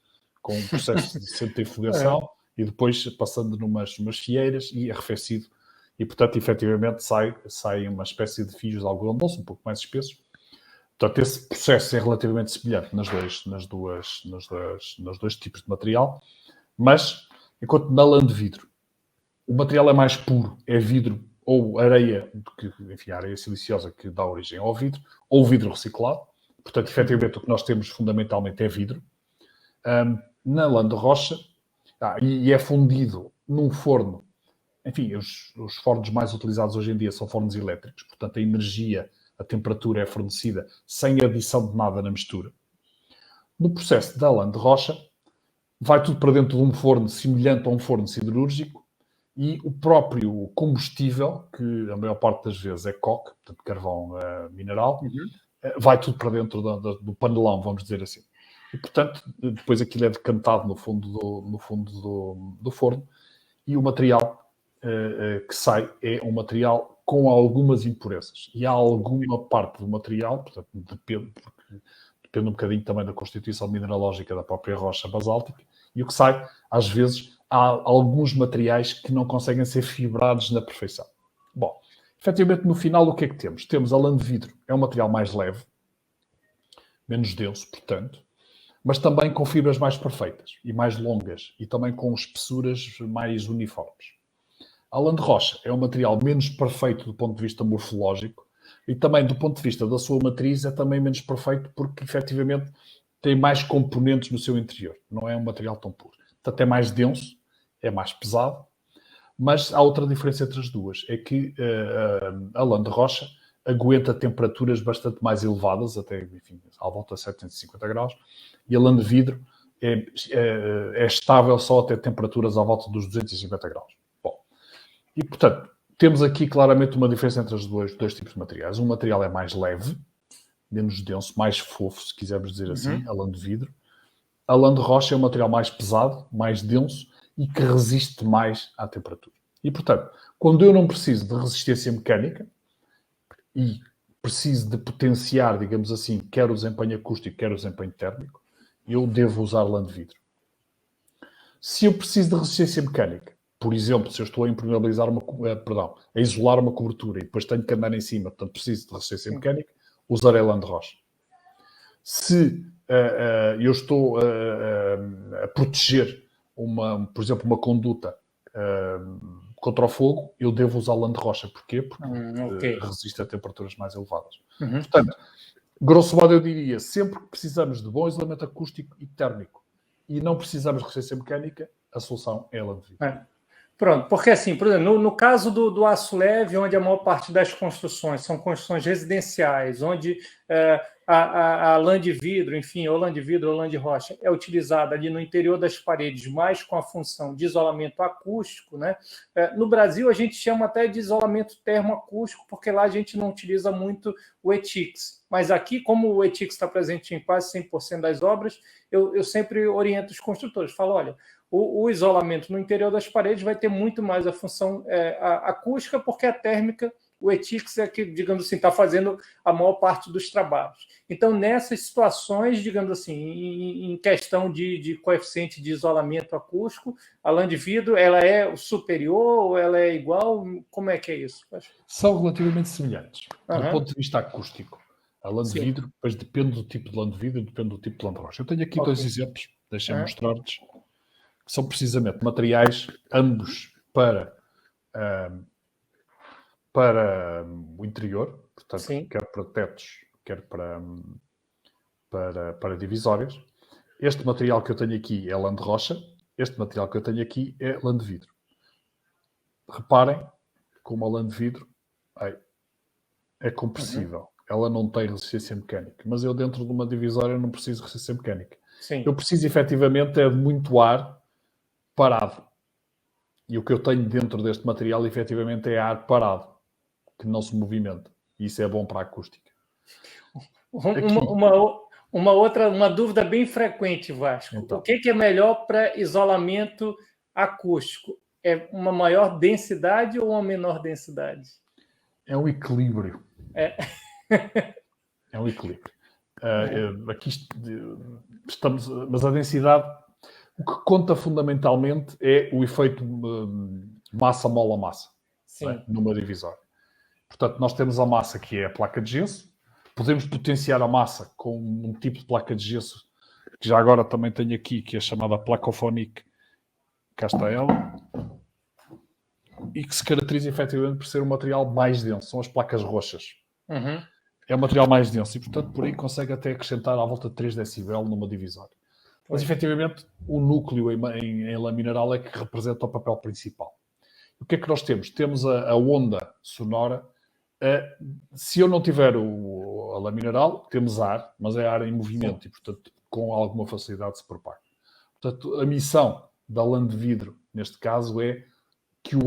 com um processo de centrifugação e depois passando numas fieiras e arrefecido. E, portanto, efetivamente sai uma espécie de fios de algodão doce, um pouco mais espessos. Portanto, esse processo é relativamente semelhante nos dois tipos de material. Mas, enquanto na lã de vidro, o material é mais puro, é vidro ou areia, enfim, a areia siliciosa que dá origem ao vidro, ou vidro reciclado. Portanto, efetivamente, o que nós temos fundamentalmente é vidro. Na lã de rocha, e é fundido num forno. Enfim, os fornos mais utilizados hoje em dia são fornos elétricos, portanto a energia, a temperatura é fornecida sem adição de nada na mistura. No processo da lã de rocha, vai tudo para dentro de um forno semelhante a um forno siderúrgico e o próprio combustível, que a maior parte das vezes é coke, portanto carvão mineral, vai tudo para dentro do panelão, vamos dizer assim. E, portanto, depois aquilo é decantado no fundo do forno e o material que sai é um material com algumas impurezas. E há alguma parte do material, portanto, depende um bocadinho também da constituição mineralógica da própria rocha basáltica, e o que sai, às vezes, há alguns materiais que não conseguem ser fibrados na perfeição. Bom, efetivamente, no final, o que é que temos? Temos a lã de vidro, é um material mais leve, menos denso, portanto. mas também com fibras mais perfeitas e mais longas e também com espessuras mais uniformes. A lã de rocha é um material menos perfeito do ponto de vista morfológico e também do ponto de vista da sua matriz é também menos perfeito porque efetivamente tem mais componentes no seu interior. Não é um material tão puro. Portanto, é mais denso, é mais pesado, mas há outra diferença entre as duas. É que a lã de rocha aguenta temperaturas bastante mais elevadas, até, enfim, à volta de 750 graus, e a lã de vidro é estável só até temperaturas à volta dos 250 graus. Bom, e, portanto, temos aqui claramente uma diferença entre os dois tipos de materiais. Um material é mais leve, menos denso, mais fofo, se quisermos dizer assim, a lã de vidro. A lã de rocha é um material mais pesado, mais denso e que resiste mais à temperatura. E, portanto, quando eu não preciso de resistência mecânica e preciso de potenciar, digamos assim, quer o desempenho acústico, quer o desempenho térmico, eu devo usar lã de vidro. Se eu preciso de resistência mecânica, por exemplo, se eu estou a impermeabilizar a isolar uma cobertura e depois tenho que andar em cima, portanto preciso de resistência mecânica, usarei lã de rocha. Se eu estou a proteger, por exemplo, uma conduta contra o fogo, eu devo usar lã de rocha. Porquê? Porque resiste a temperaturas mais elevadas. Portanto, grosso modo eu diria, sempre que precisamos de bom isolamento acústico e térmico e não precisamos de resistência mecânica, a solução é a lã de vidro. Pronto, porque assim, por exemplo, no caso do aço leve, onde a maior parte das construções são construções residenciais, onde a lã de vidro, enfim, ou lã de vidro ou lã de rocha é utilizada ali no interior das paredes, mais com a função de isolamento acústico, né? No Brasil, a gente chama até de isolamento termoacústico, porque lá a gente não utiliza muito o ETICS. Mas aqui, como o ETICS está presente em quase 100% das obras, eu sempre oriento os construtores, falo, olha, o isolamento no interior das paredes vai ter muito mais a função acústica, porque a térmica, o ETICS é que, digamos assim, está fazendo a maior parte dos trabalhos. Então, nessas situações, digamos assim, em questão de coeficiente de isolamento acústico, a lã de vidro, ela é superior ou ela é igual? Como é que é isso? São relativamente semelhantes. Do ponto de vista acústico, a lã de vidro, depois depende do tipo de lã de vidro, depende do tipo de lã de rocha. Eu tenho aqui dois exemplos, deixem-me mostrar-vos, que são precisamente materiais, ambos para o interior, portanto, quer para tetos, quer para divisórias. Este material que eu tenho aqui é lã de rocha, este material que eu tenho aqui é lã de vidro. Reparem como a lã de vidro é compressível. Ela não tem resistência mecânica, mas eu dentro de uma divisória não preciso de resistência mecânica. Eu preciso efetivamente de muito ar parado. E o que eu tenho dentro deste material, efetivamente, é ar parado, que não se movimenta. E isso é bom para a acústica. Uma dúvida bem frequente, Vasco. Então, o que é melhor para isolamento acústico? É uma maior densidade ou uma menor densidade? É um equilíbrio. É um equilíbrio. Aqui estamos... Mas a densidade... O que conta fundamentalmente é o efeito massa-mola-massa, numa divisória. Portanto, nós temos a massa que é a placa de gesso, podemos potenciar a massa com um tipo de placa de gesso, que já agora também tenho aqui, que é chamada Placofonic, cá está ela, e que se caracteriza efetivamente por ser um material mais denso, são as placas roxas. É um material mais denso e, portanto, por aí consegue até acrescentar à volta de 3 decibel numa divisória. Mas, efetivamente, o núcleo em lã mineral é que representa o papel principal. O que é que nós temos? Temos a onda sonora. Se eu não tiver a lã mineral, temos ar, mas é ar em movimento e, portanto, com alguma facilidade se propaga. Portanto, a missão da lã de vidro, neste caso, é que a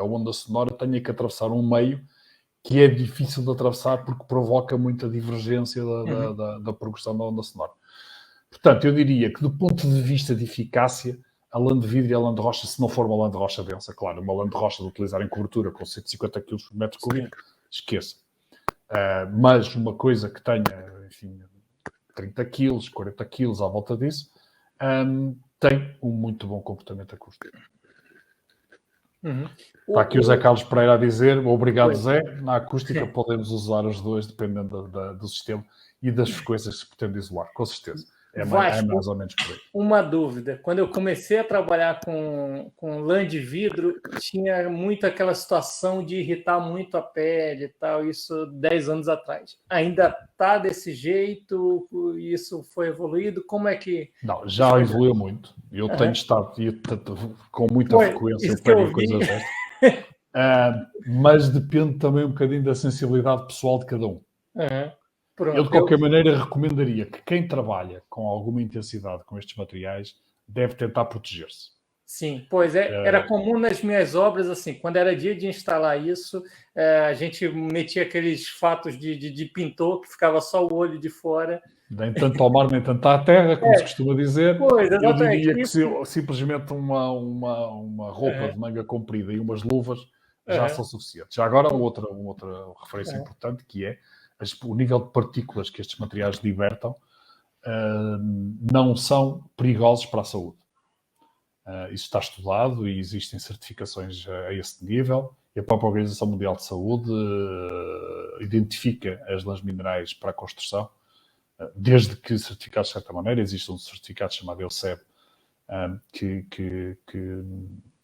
onda sonora tenha que atravessar um meio que é difícil de atravessar porque provoca muita divergência da progressão da onda sonora. Portanto, eu diria que do ponto de vista de eficácia, a lã de vidro e a lã de rocha, se não for uma lã de rocha densa, claro, uma lã de rocha de utilizar em cobertura com 150 kg por metro cúbico, esqueça. Mas uma coisa que tenha, enfim, 30 kg, 40 kg à volta disso, tem um muito bom comportamento acústico. Está aqui o Zé Carlos Pereira a dizer, obrigado Zé, na acústica podemos usar os dois dependendo do sistema. e das frequências que se pretende isolar, com certeza. É Vasco, mais ou menos por aí. uma dúvida. Quando eu comecei a trabalhar com lã de vidro, tinha muito aquela situação de irritar muito a pele e tal, isso 10 anos atrás. Ainda está desse jeito? Isso foi evoluído? Como é que... Não, já evoluiu muito. Eu tenho estado com muita frequência, eu pego coisas destas. Mas depende também um bocadinho da sensibilidade pessoal de cada um. Eu, de qualquer maneira, recomendaria que quem trabalha com alguma intensidade com estes materiais deve tentar proteger-se. Sim, pois era comum nas minhas obras, assim, quando era dia de instalar isso, a gente metia aqueles fatos de pintor que ficava só o olho de fora. Nem tanto ao mar, nem tanto à terra, como se costuma dizer. Pois, eu diria que simplesmente uma roupa de manga comprida e umas luvas já são suficientes. Já agora, outra referência importante, que é o nível de partículas que estes materiais libertam não são perigosos para a saúde. Isso está estudado e existem certificações a esse nível. E a própria Organização Mundial de Saúde identifica as lãs minerais para a construção, desde que certificados de certa maneira. Existe um certificado chamado EUCEB, que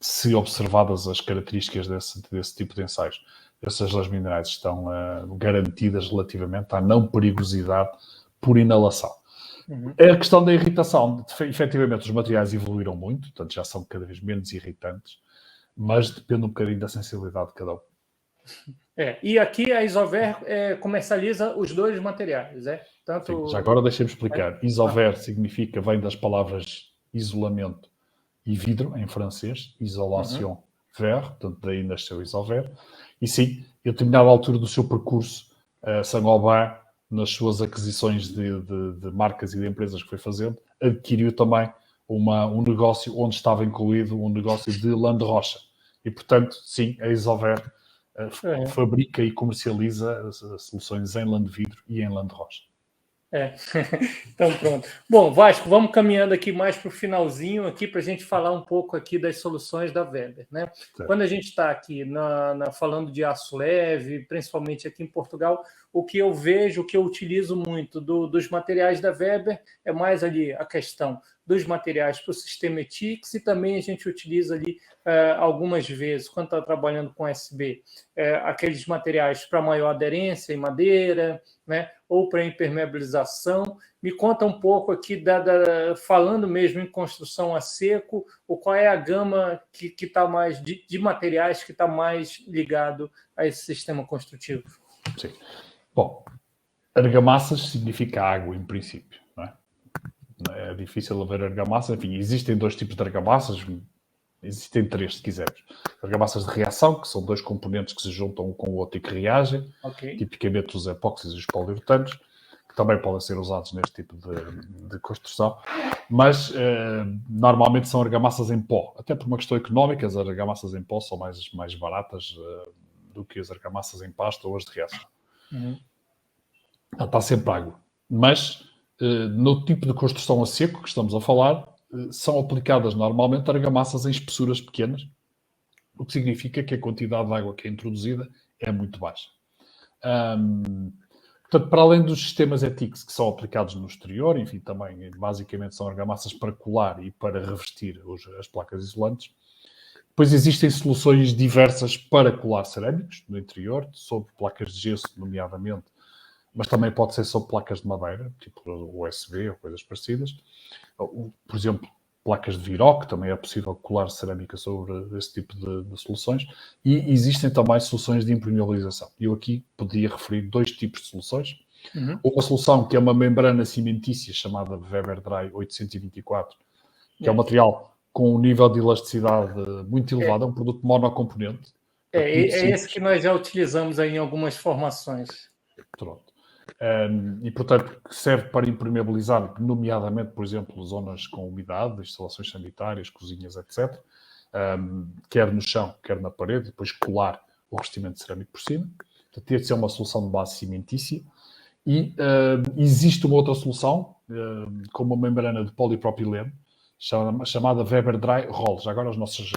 se observadas as características desse tipo de ensaios, essas lãs minerais estão garantidas relativamente à não perigosidade por inalação. A questão da irritação, efetivamente os materiais evoluíram muito, portanto já são cada vez menos irritantes, mas depende um bocadinho da sensibilidade de cada um. E aqui a Isover comercializa os dois materiais, Sim, já agora deixem-me explicar. Isover vem das palavras isolamento e vidro, em francês, isolation ver, portanto daí nasceu Isover. E sim, a determinada altura do seu percurso, Saint-Gobain, nas suas aquisições de marcas e de empresas que foi fazendo, adquiriu também um negócio onde estava incluído um negócio de lã de rocha. E, portanto, sim, a Isover fabrica e comercializa soluções em lã de vidro e em lã de rocha. Então pronto. Bom, Vasco, vamos caminhando aqui mais para o finalzinho aqui para a gente falar um pouco aqui das soluções da Weber, né? Quando a gente está aqui falando de aço leve, principalmente aqui em Portugal, o que eu vejo, o que eu utilizo muito dos materiais da Weber é mais ali a questão dos materiais para o sistema ETICS, e também a gente utiliza ali algumas vezes, quando está trabalhando com SB, aqueles materiais para maior aderência em madeira, né, ou para impermeabilização. Me conta um pouco aqui, falando mesmo em construção a seco, qual é a gama que está mais de materiais que está mais ligado a esse sistema construtivo? Sim. Bom, argamassas significa água, em princípio, não é? É difícil haver argamassa. Enfim, existem dois tipos de argamassas. Existem três, se quisermos. Argamassas de reação, que são dois componentes que se juntam um com o outro e que reagem. Tipicamente os epóxis e os poliuretanos, que também podem ser usados neste tipo de construção. Mas, normalmente são argamassas em pó. Até por uma questão económica, as argamassas em pó são mais baratas do que as argamassas em pasta ou as de reação. Está sempre água. Mas, no tipo de construção a seco que estamos a falar, são aplicadas normalmente argamassas em espessuras pequenas, o que significa que a quantidade de água que é introduzida é muito baixa. Portanto, para além dos sistemas ETICS que são aplicados no exterior, enfim, também basicamente são argamassas para colar e para revestir as placas isolantes. Depois existem soluções diversas para colar cerâmicos no interior, sob placas de gesso, nomeadamente, mas também pode ser sobre placas de madeira, tipo USB ou coisas parecidas. Por exemplo, placas de Viroc, também é possível colar cerâmica sobre esse tipo de soluções. E existem também soluções de impermeabilização. Eu aqui podia referir dois tipos de soluções. Uma solução que é uma membrana cimentícia chamada Weber Dry 824, que é um material com um nível de elasticidade muito elevado, é um produto monocomponente. É esse que nós já utilizamos aí em algumas formações. Pronto. E, portanto, serve para impermeabilizar, nomeadamente, por exemplo, zonas com umidade, instalações sanitárias, cozinhas, etc. Quer no chão, quer na parede, depois colar o revestimento cerâmico por cima. Portanto, ter de ser uma solução de base cimentícia. E existe uma outra solução, com uma membrana de polipropileno, chamada Weber Dry Roll. Já agora as nossas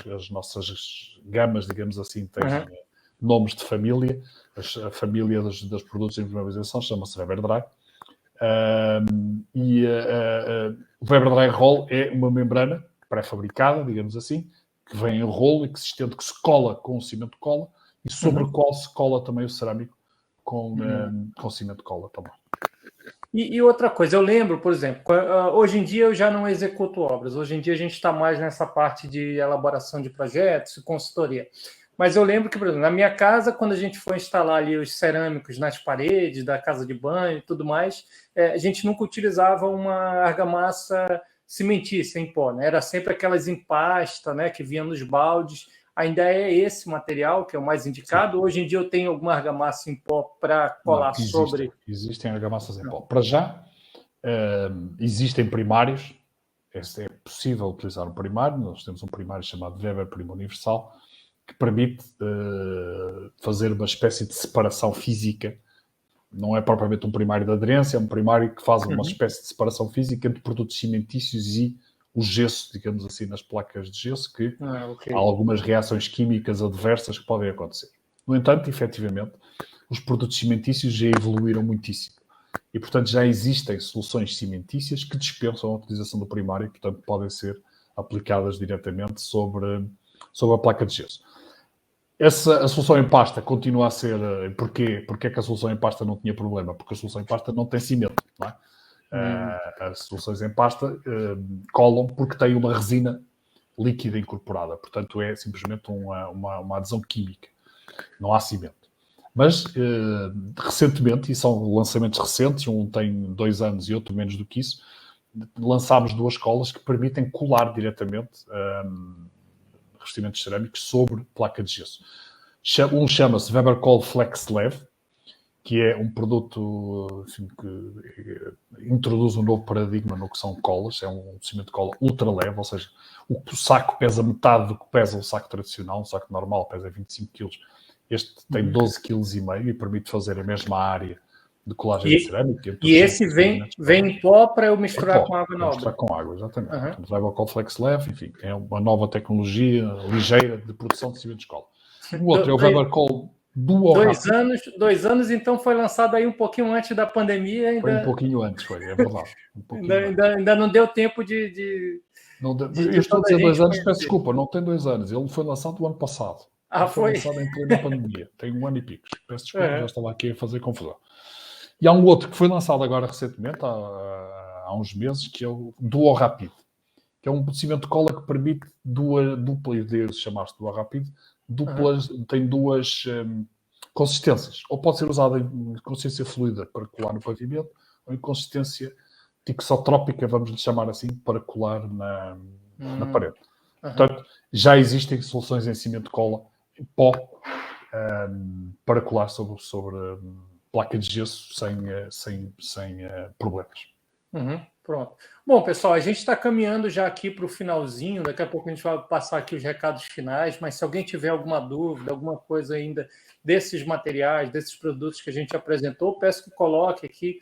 gamas, digamos assim, têm nomes de família. A família dos produtos de impermeabilização chama-se Weber Dry. O Weber Dry Roll é uma membrana pré-fabricada, digamos assim, que vem em rolo e que se estende, que se cola com o cimento cola e sobre o qual se cola também o cerâmico com cimento cola também. E outra coisa, eu lembro, por exemplo, hoje em dia eu já não executo obras, hoje em dia a gente está mais nessa parte de elaboração de projetos e consultoria. Mas eu lembro que, por exemplo, na minha casa, quando a gente foi instalar ali os cerâmicos nas paredes da casa de banho e tudo mais, a gente nunca utilizava uma argamassa cimentícia em pó, né? Era sempre aquelas em pasta, né, que vinha nos baldes. Ainda é esse material que é o mais indicado? Sim. Hoje em dia eu tenho alguma argamassa em pó para colar sobre... Existem argamassas em pó. Para já, existem primários. É possível utilizar um primário. Nós temos um primário chamado Weber Primo Universal, que permite fazer uma espécie de separação física. Não é propriamente um primário de aderência, é um primário que faz uma espécie de separação física entre produtos cimentícios e o gesso, digamos assim, nas placas de gesso, que há algumas reações químicas adversas que podem acontecer. No entanto, efetivamente, os produtos cimentícios já evoluíram muitíssimo. E, portanto, já existem soluções cimentícias que dispensam a utilização do primário e, portanto, podem ser aplicadas diretamente sobre a placa de gesso. A solução em pasta continua a ser... Porquê é que a solução em pasta não tinha problema? Porque a solução em pasta não tem cimento, não é? As soluções em pasta colam porque têm uma resina líquida incorporada. Portanto, é simplesmente uma adesão química. Não há cimento. Mas, recentemente, e são lançamentos recentes, um tem 2 anos e outro menos do que isso, lançámos 2 colas que permitem colar diretamente revestimentos cerâmicos sobre placa de gesso. Um chama-se Weber Col Flex Lev, que é um produto, enfim, que introduz um novo paradigma no que são colas. É um cimento de cola ultra leve, ou seja, o saco pesa metade do que pesa um saco tradicional. Um saco normal pesa 25 kg. Este tem 12,5 kg e permite fazer a mesma área de colagem cerâmica. E esse vem em pó para eu misturar com água na obra? Misturar com água, exatamente. Portanto, Weber Col Flex Lev, enfim, é uma nova tecnologia ligeira de produção de cimento de cola. O outro é o Weber Col Duo Rapid. 2 anos, então foi lançado aí um pouquinho antes da pandemia. Ainda... Foi um pouquinho antes, é verdade. Ainda não deu tempo de eu estou a dizer 2 anos, peço desculpa, não tem 2 anos. Ele foi lançado o ano passado. Foi lançado em plena pandemia. Tem 1 ano e pico. Peço desculpa, já estava aqui a fazer confusão. E há um outro que foi lançado agora recentemente, há uns meses, que é o Duo Rapid, que é um cimento de cola que permite duplas, chamaste Duo Rapid, tem 2 consistências. Ou pode ser usado em consistência fluida para colar no pavimento, ou em consistência tixotrópica, vamos lhe chamar assim, para colar na parede. Portanto, já existem soluções em cimento de cola, em pó, para colar sobre placa de gesso sem problemas. Pronto. Bom, pessoal, a gente está caminhando já aqui para o finalzinho. Daqui a pouco a gente vai passar aqui os recados finais, mas se alguém tiver alguma dúvida, alguma coisa ainda desses materiais, desses produtos que a gente apresentou, peço que coloque aqui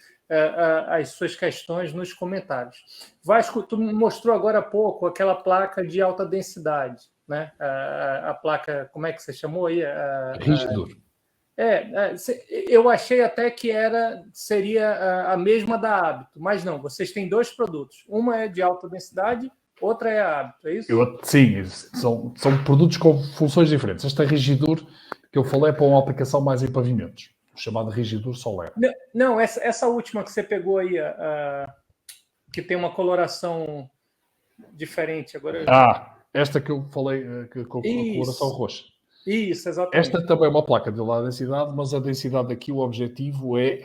as suas questões nos comentários. Vasco, tu mostrou agora há pouco aquela placa de alta densidade, né? A placa, como é que você chamou aí? Rigidor. Eu achei até que seria a mesma da Hábito, mas não, vocês têm 2 produtos. Uma é de alta densidade, outra é a Hábito, é isso? Sim, são produtos com funções diferentes. Esta Rigidor que eu falei é para uma aplicação mais em pavimentos, chamada Rigidor Solar. Não, essa última que você pegou aí, que tem uma coloração diferente. Agora esta que eu falei, com a coloração roxa. Isso, exatamente. Esta também é uma placa de alta densidade, mas a densidade aqui, o objetivo é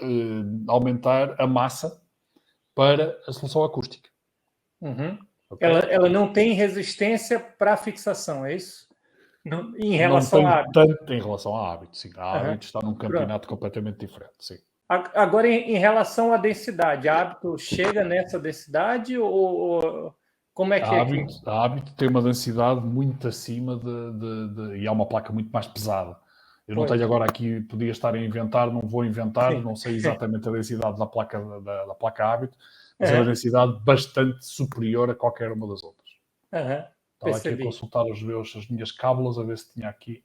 aumentar a massa para a solução acústica. Okay? Ela não tem resistência para fixação, é isso? Em relação à Hábito? Tanto em relação à Hábito, sim. A Hábito está num campeonato completamente diferente, sim. Agora, em relação à densidade, a Hábito chega nessa densidade ou como é que a Hábito tem uma densidade muito acima e é uma placa muito mais pesada. Eu não tenho agora aqui, podia estar a inventar, não vou inventar, não sei exatamente a densidade da placa Hábito, mas é uma densidade bastante superior a qualquer uma das outras. Estava aqui a consultar as minhas cábulas a ver se tinha aqui.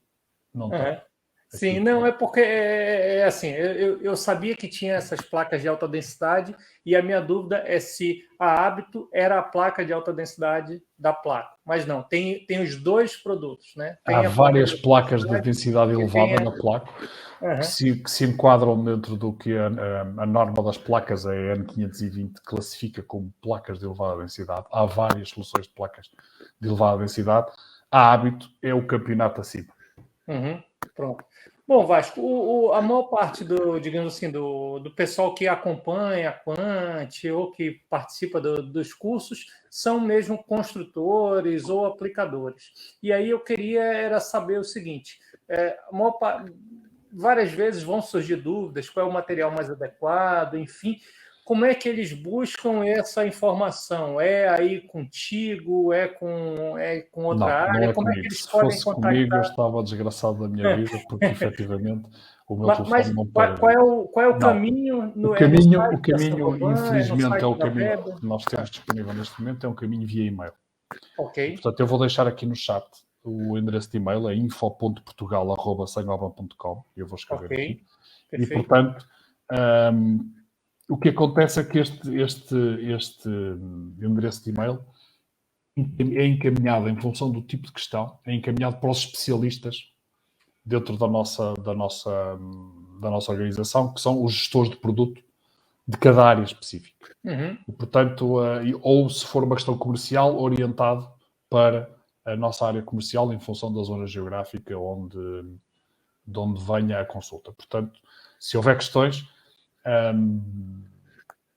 Não tem. Sim, não, é porque é assim, eu sabia que tinha essas placas de alta densidade e a minha dúvida é se a Hábito era a placa de alta densidade da placa. Mas não, tem os dois produtos, né? Há Tem a placa várias de alta placas de densidade densidade e tem elevada na placa Uhum. que se enquadram dentro do que a norma das placas, a EN520, classifica como placas de elevada densidade. Há várias soluções de placas de elevada densidade. A Hábito é o campeonato acima. Uhum. Pronto. Bom, Vasco, a maior parte digamos assim, do pessoal que acompanha a Quant ou que participa dos cursos são mesmo construtores ou aplicadores. E aí eu queria era saber o seguinte: várias vezes vão surgir dúvidas, qual é o material mais adequado, enfim. Como é que eles buscam essa informação? É aí contigo? É com outra Não área? é Como é que comigo. eles Se podem fosse comigo, eu contactar? estava desgraçado da minha vida, porque efetivamente o meu Mas telefone não qual pararia. é o Não. caminho? O No site da caminho, Saint-Gobain? É no infelizmente, é site o da caminho Weber? que nós temos disponível neste momento, é um caminho via e-mail. Ok, E, portanto, eu vou deixar aqui no chat o endereço de e-mail, é info.portugal@saint-gobain.com, e eu vou escrever aqui. ok, E, perfeito. portanto, o que acontece é que este endereço de e-mail é encaminhado em função do tipo de questão, é encaminhado para os especialistas dentro da nossa organização, que são os gestores de produto de cada área específica. Uhum. E, portanto, ou se for uma questão comercial, orientado para a nossa área comercial em função da zona geográfica de onde venha a consulta. Portanto, se houver questões,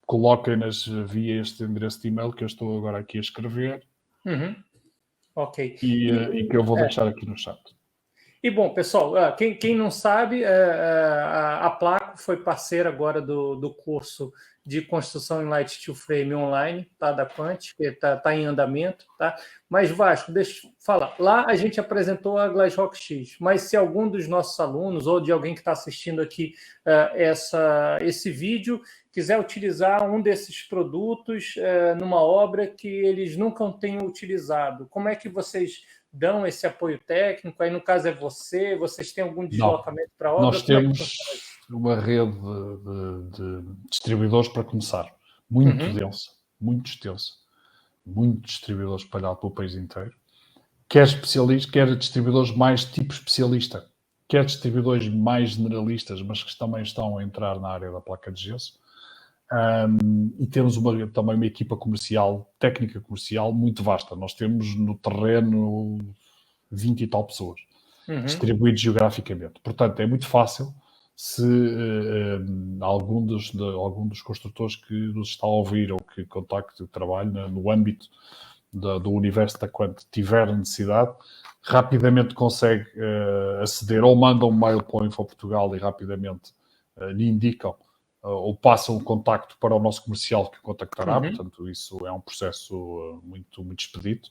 coloquem-nas via este endereço de e-mail que eu estou agora aqui a escrever Uhum. Ok. e que eu vou deixar aqui no chat. E bom, pessoal, quem não sabe, a Placo foi parceira agora do curso de construção em Light Steel Frame online, tá, da Quant, que está em andamento. Tá? Mas, Vasco, deixa eu falar. Lá a gente apresentou a Glasrock X, mas se algum dos nossos alunos ou de alguém que está assistindo aqui esse vídeo quiser utilizar um desses produtos numa obra que eles nunca tenham utilizado, como é que vocês dão esse apoio técnico? Aí, no caso, é vocês têm algum deslocamento para a obra? Nós Como é que temos funciona isso? uma rede de distribuidores para começar, muito densa, muito extensa, muitos distribuidores espalhados pelo país inteiro, quer especialistas, quer distribuidores mais tipo especialista, quer distribuidores mais generalistas, mas que também estão a entrar na área da placa de gesso. E temos também uma equipa comercial, técnica comercial, muito vasta. Nós temos no terreno 20 e tal pessoas, distribuídos geograficamente. Portanto, é muito fácil se algum dos construtores que nos está a ouvir ou que contacte o trabalho no âmbito do universo da Quant tiver necessidade, rapidamente consegue aceder ou manda um mail para o Info Portugal e rapidamente lhe indicam ou passam o contacto para o nosso comercial que o contactará. Portanto, isso é um processo muito, muito expedito.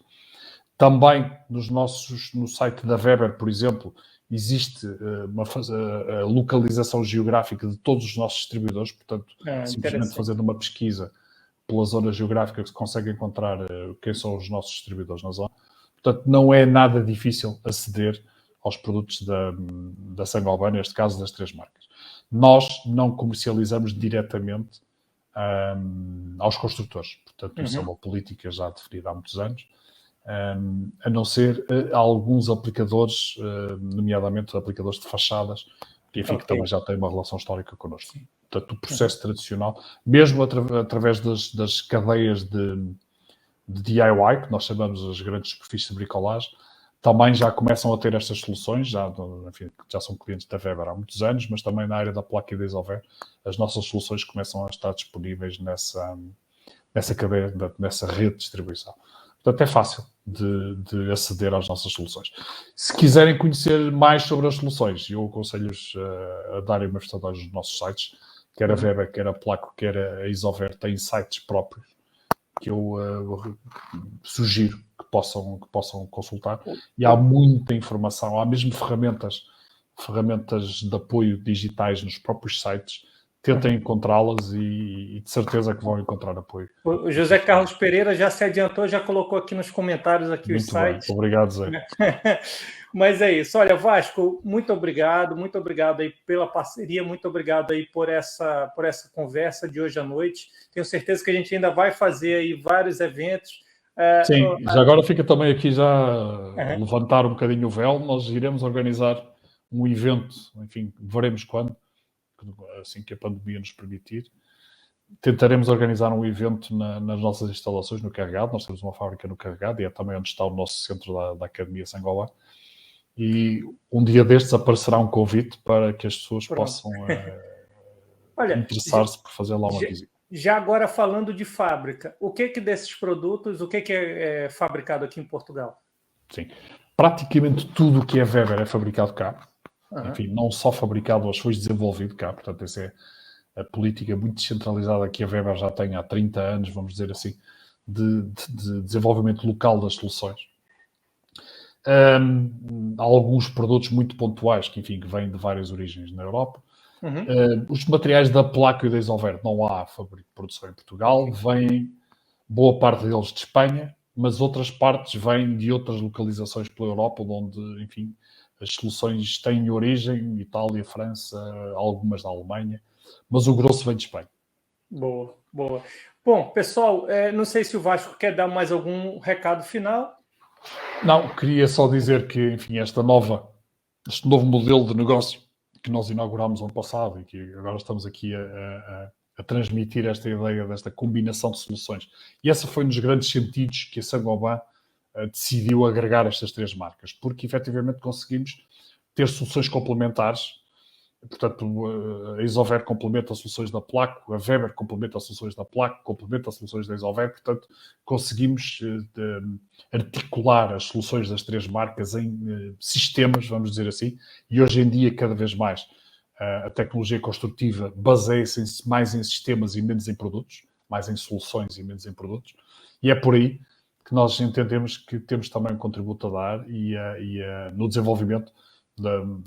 Também no site da Weber, por exemplo, existe a localização geográfica de todos os nossos distribuidores. Portanto, simplesmente fazendo uma pesquisa pela zona geográfica que se consegue encontrar quem são os nossos distribuidores na zona. Portanto, não é nada difícil aceder aos produtos da Saint-Gobain, neste caso das três marcas. Nós não comercializamos diretamente aos construtores. Portanto, isso é uma política já definida há muitos anos. A não ser alguns aplicadores, nomeadamente aplicadores de fachadas, que, enfim, que também já têm uma relação histórica connosco. Portanto, o processo tradicional, mesmo através das cadeias de DIY, que nós chamamos as grandes superfícies de bricolagem, também já começam a ter estas soluções, enfim, já são clientes da Weber há muitos anos, mas também na área da placa e da Isover, as nossas soluções começam a estar disponíveis nessa cadeia, nessa rede de distribuição. Portanto, é fácil de aceder às nossas soluções. Se quiserem conhecer mais sobre as soluções, eu aconselho-os a darem uma visita aos nossos sites, quer a Weber, quer a Placo, quer a Isover, têm sites próprios que eu sugiro que possam consultar. E há muita informação, há mesmo ferramentas de apoio digitais nos próprios sites tentem encontrá-las e de certeza que vão encontrar apoio. O José Carlos Pereira já se adiantou, já colocou aqui nos comentários aqui os sites. Muito bem, obrigado, Zé. Mas é isso. Olha, Vasco, muito obrigado aí pela parceria, muito obrigado aí por essa conversa de hoje à noite. Tenho certeza que a gente ainda vai fazer aí vários eventos. Sim, já agora fica também aqui já levantar um bocadinho o véu. Nós iremos organizar um evento, enfim, veremos quando, assim que a pandemia nos permitir. Tentaremos organizar um evento nas nossas instalações no Carregado. Nós temos uma fábrica no Carregado e é também onde está o nosso centro da Academia Sangola. E um dia destes aparecerá um convite para que as pessoas possam interessar-se por fazer lá uma visita. Já agora falando de fábrica, o que desses produtos, o que é fabricado aqui em Portugal? Sim, praticamente tudo o que é Weber é fabricado cá. Enfim, não só fabricado, mas foi desenvolvido cá. Portanto, essa é a política muito descentralizada que a Weber já tem há 30 anos, vamos dizer assim, de desenvolvimento local das soluções. Há alguns produtos muito pontuais que, enfim, que vêm de várias origens na Europa. Os materiais da Placo e da Isover não há produção em Portugal, vêm boa parte deles de Espanha, mas outras partes vêm de outras localizações pela Europa, onde, enfim, as soluções têm origem, Itália, França, algumas da Alemanha, mas o grosso vem de Espanha. Boa. Bom, pessoal, não sei se o Vasco quer dar mais algum recado final. Não, queria só dizer que, enfim, este novo modelo de negócio que nós inauguramos ano passado e que agora estamos aqui a transmitir esta ideia desta combinação de soluções. E essa foi um dos grandes sentidos que a Saint-Gobain decidiu agregar estas três marcas, porque efetivamente conseguimos ter soluções complementares. Portanto, a Isover complementa as soluções da Placo, a Weber complementa as soluções da Placo, complementa as soluções da Isover. Portanto, conseguimos articular as soluções das três marcas em sistemas, vamos dizer assim, e hoje em dia, cada vez mais, a tecnologia construtiva baseia-se mais em sistemas e menos em produtos, mais em soluções e menos em produtos, e é por aí que nós entendemos que temos também um contributo a dar no desenvolvimento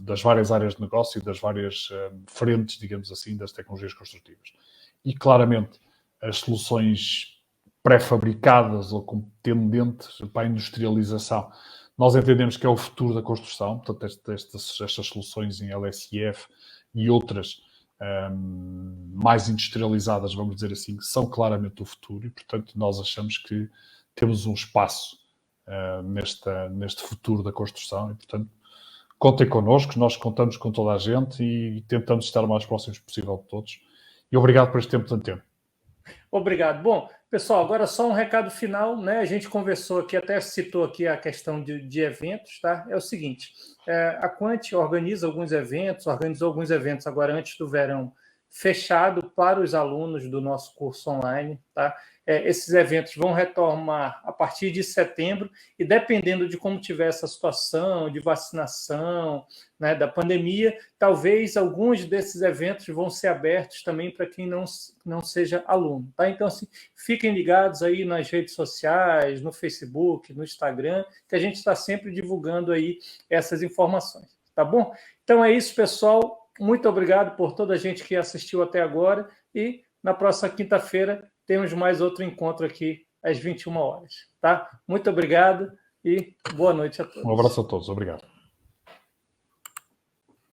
das várias áreas de negócio e das várias frentes, digamos assim, das tecnologias construtivas. E, claramente, as soluções pré-fabricadas ou com tendentes para a industrialização, nós entendemos que é o futuro da construção. Portanto, estas soluções em LSIF e outras mais industrializadas, vamos dizer assim, são claramente o futuro e, portanto, nós achamos que temos um espaço neste futuro da construção e, portanto, contem connosco, nós contamos com toda a gente e tentamos estar o mais próximos possível de todos. E obrigado por este tempo de antena. Obrigado. Bom, pessoal, agora só um recado final, né? A gente conversou aqui, até citou aqui a questão de eventos, tá? É o seguinte, a Quant organizou alguns eventos agora antes do verão, fechado para os alunos do nosso curso online, tá? Esses eventos vão retomar a partir de setembro e dependendo de como tiver essa situação de vacinação, né, da pandemia, talvez alguns desses eventos vão ser abertos também para quem não seja aluno, tá? Então, assim, fiquem ligados aí nas redes sociais, no Facebook, no Instagram, que a gente está sempre divulgando aí essas informações, tá bom? Então é isso, pessoal. Muito obrigado por toda a gente que assistiu até agora e na próxima quinta-feira temos mais outro encontro aqui às 21 horas, tá? Muito obrigado e boa noite a todos. Um abraço a todos, obrigado.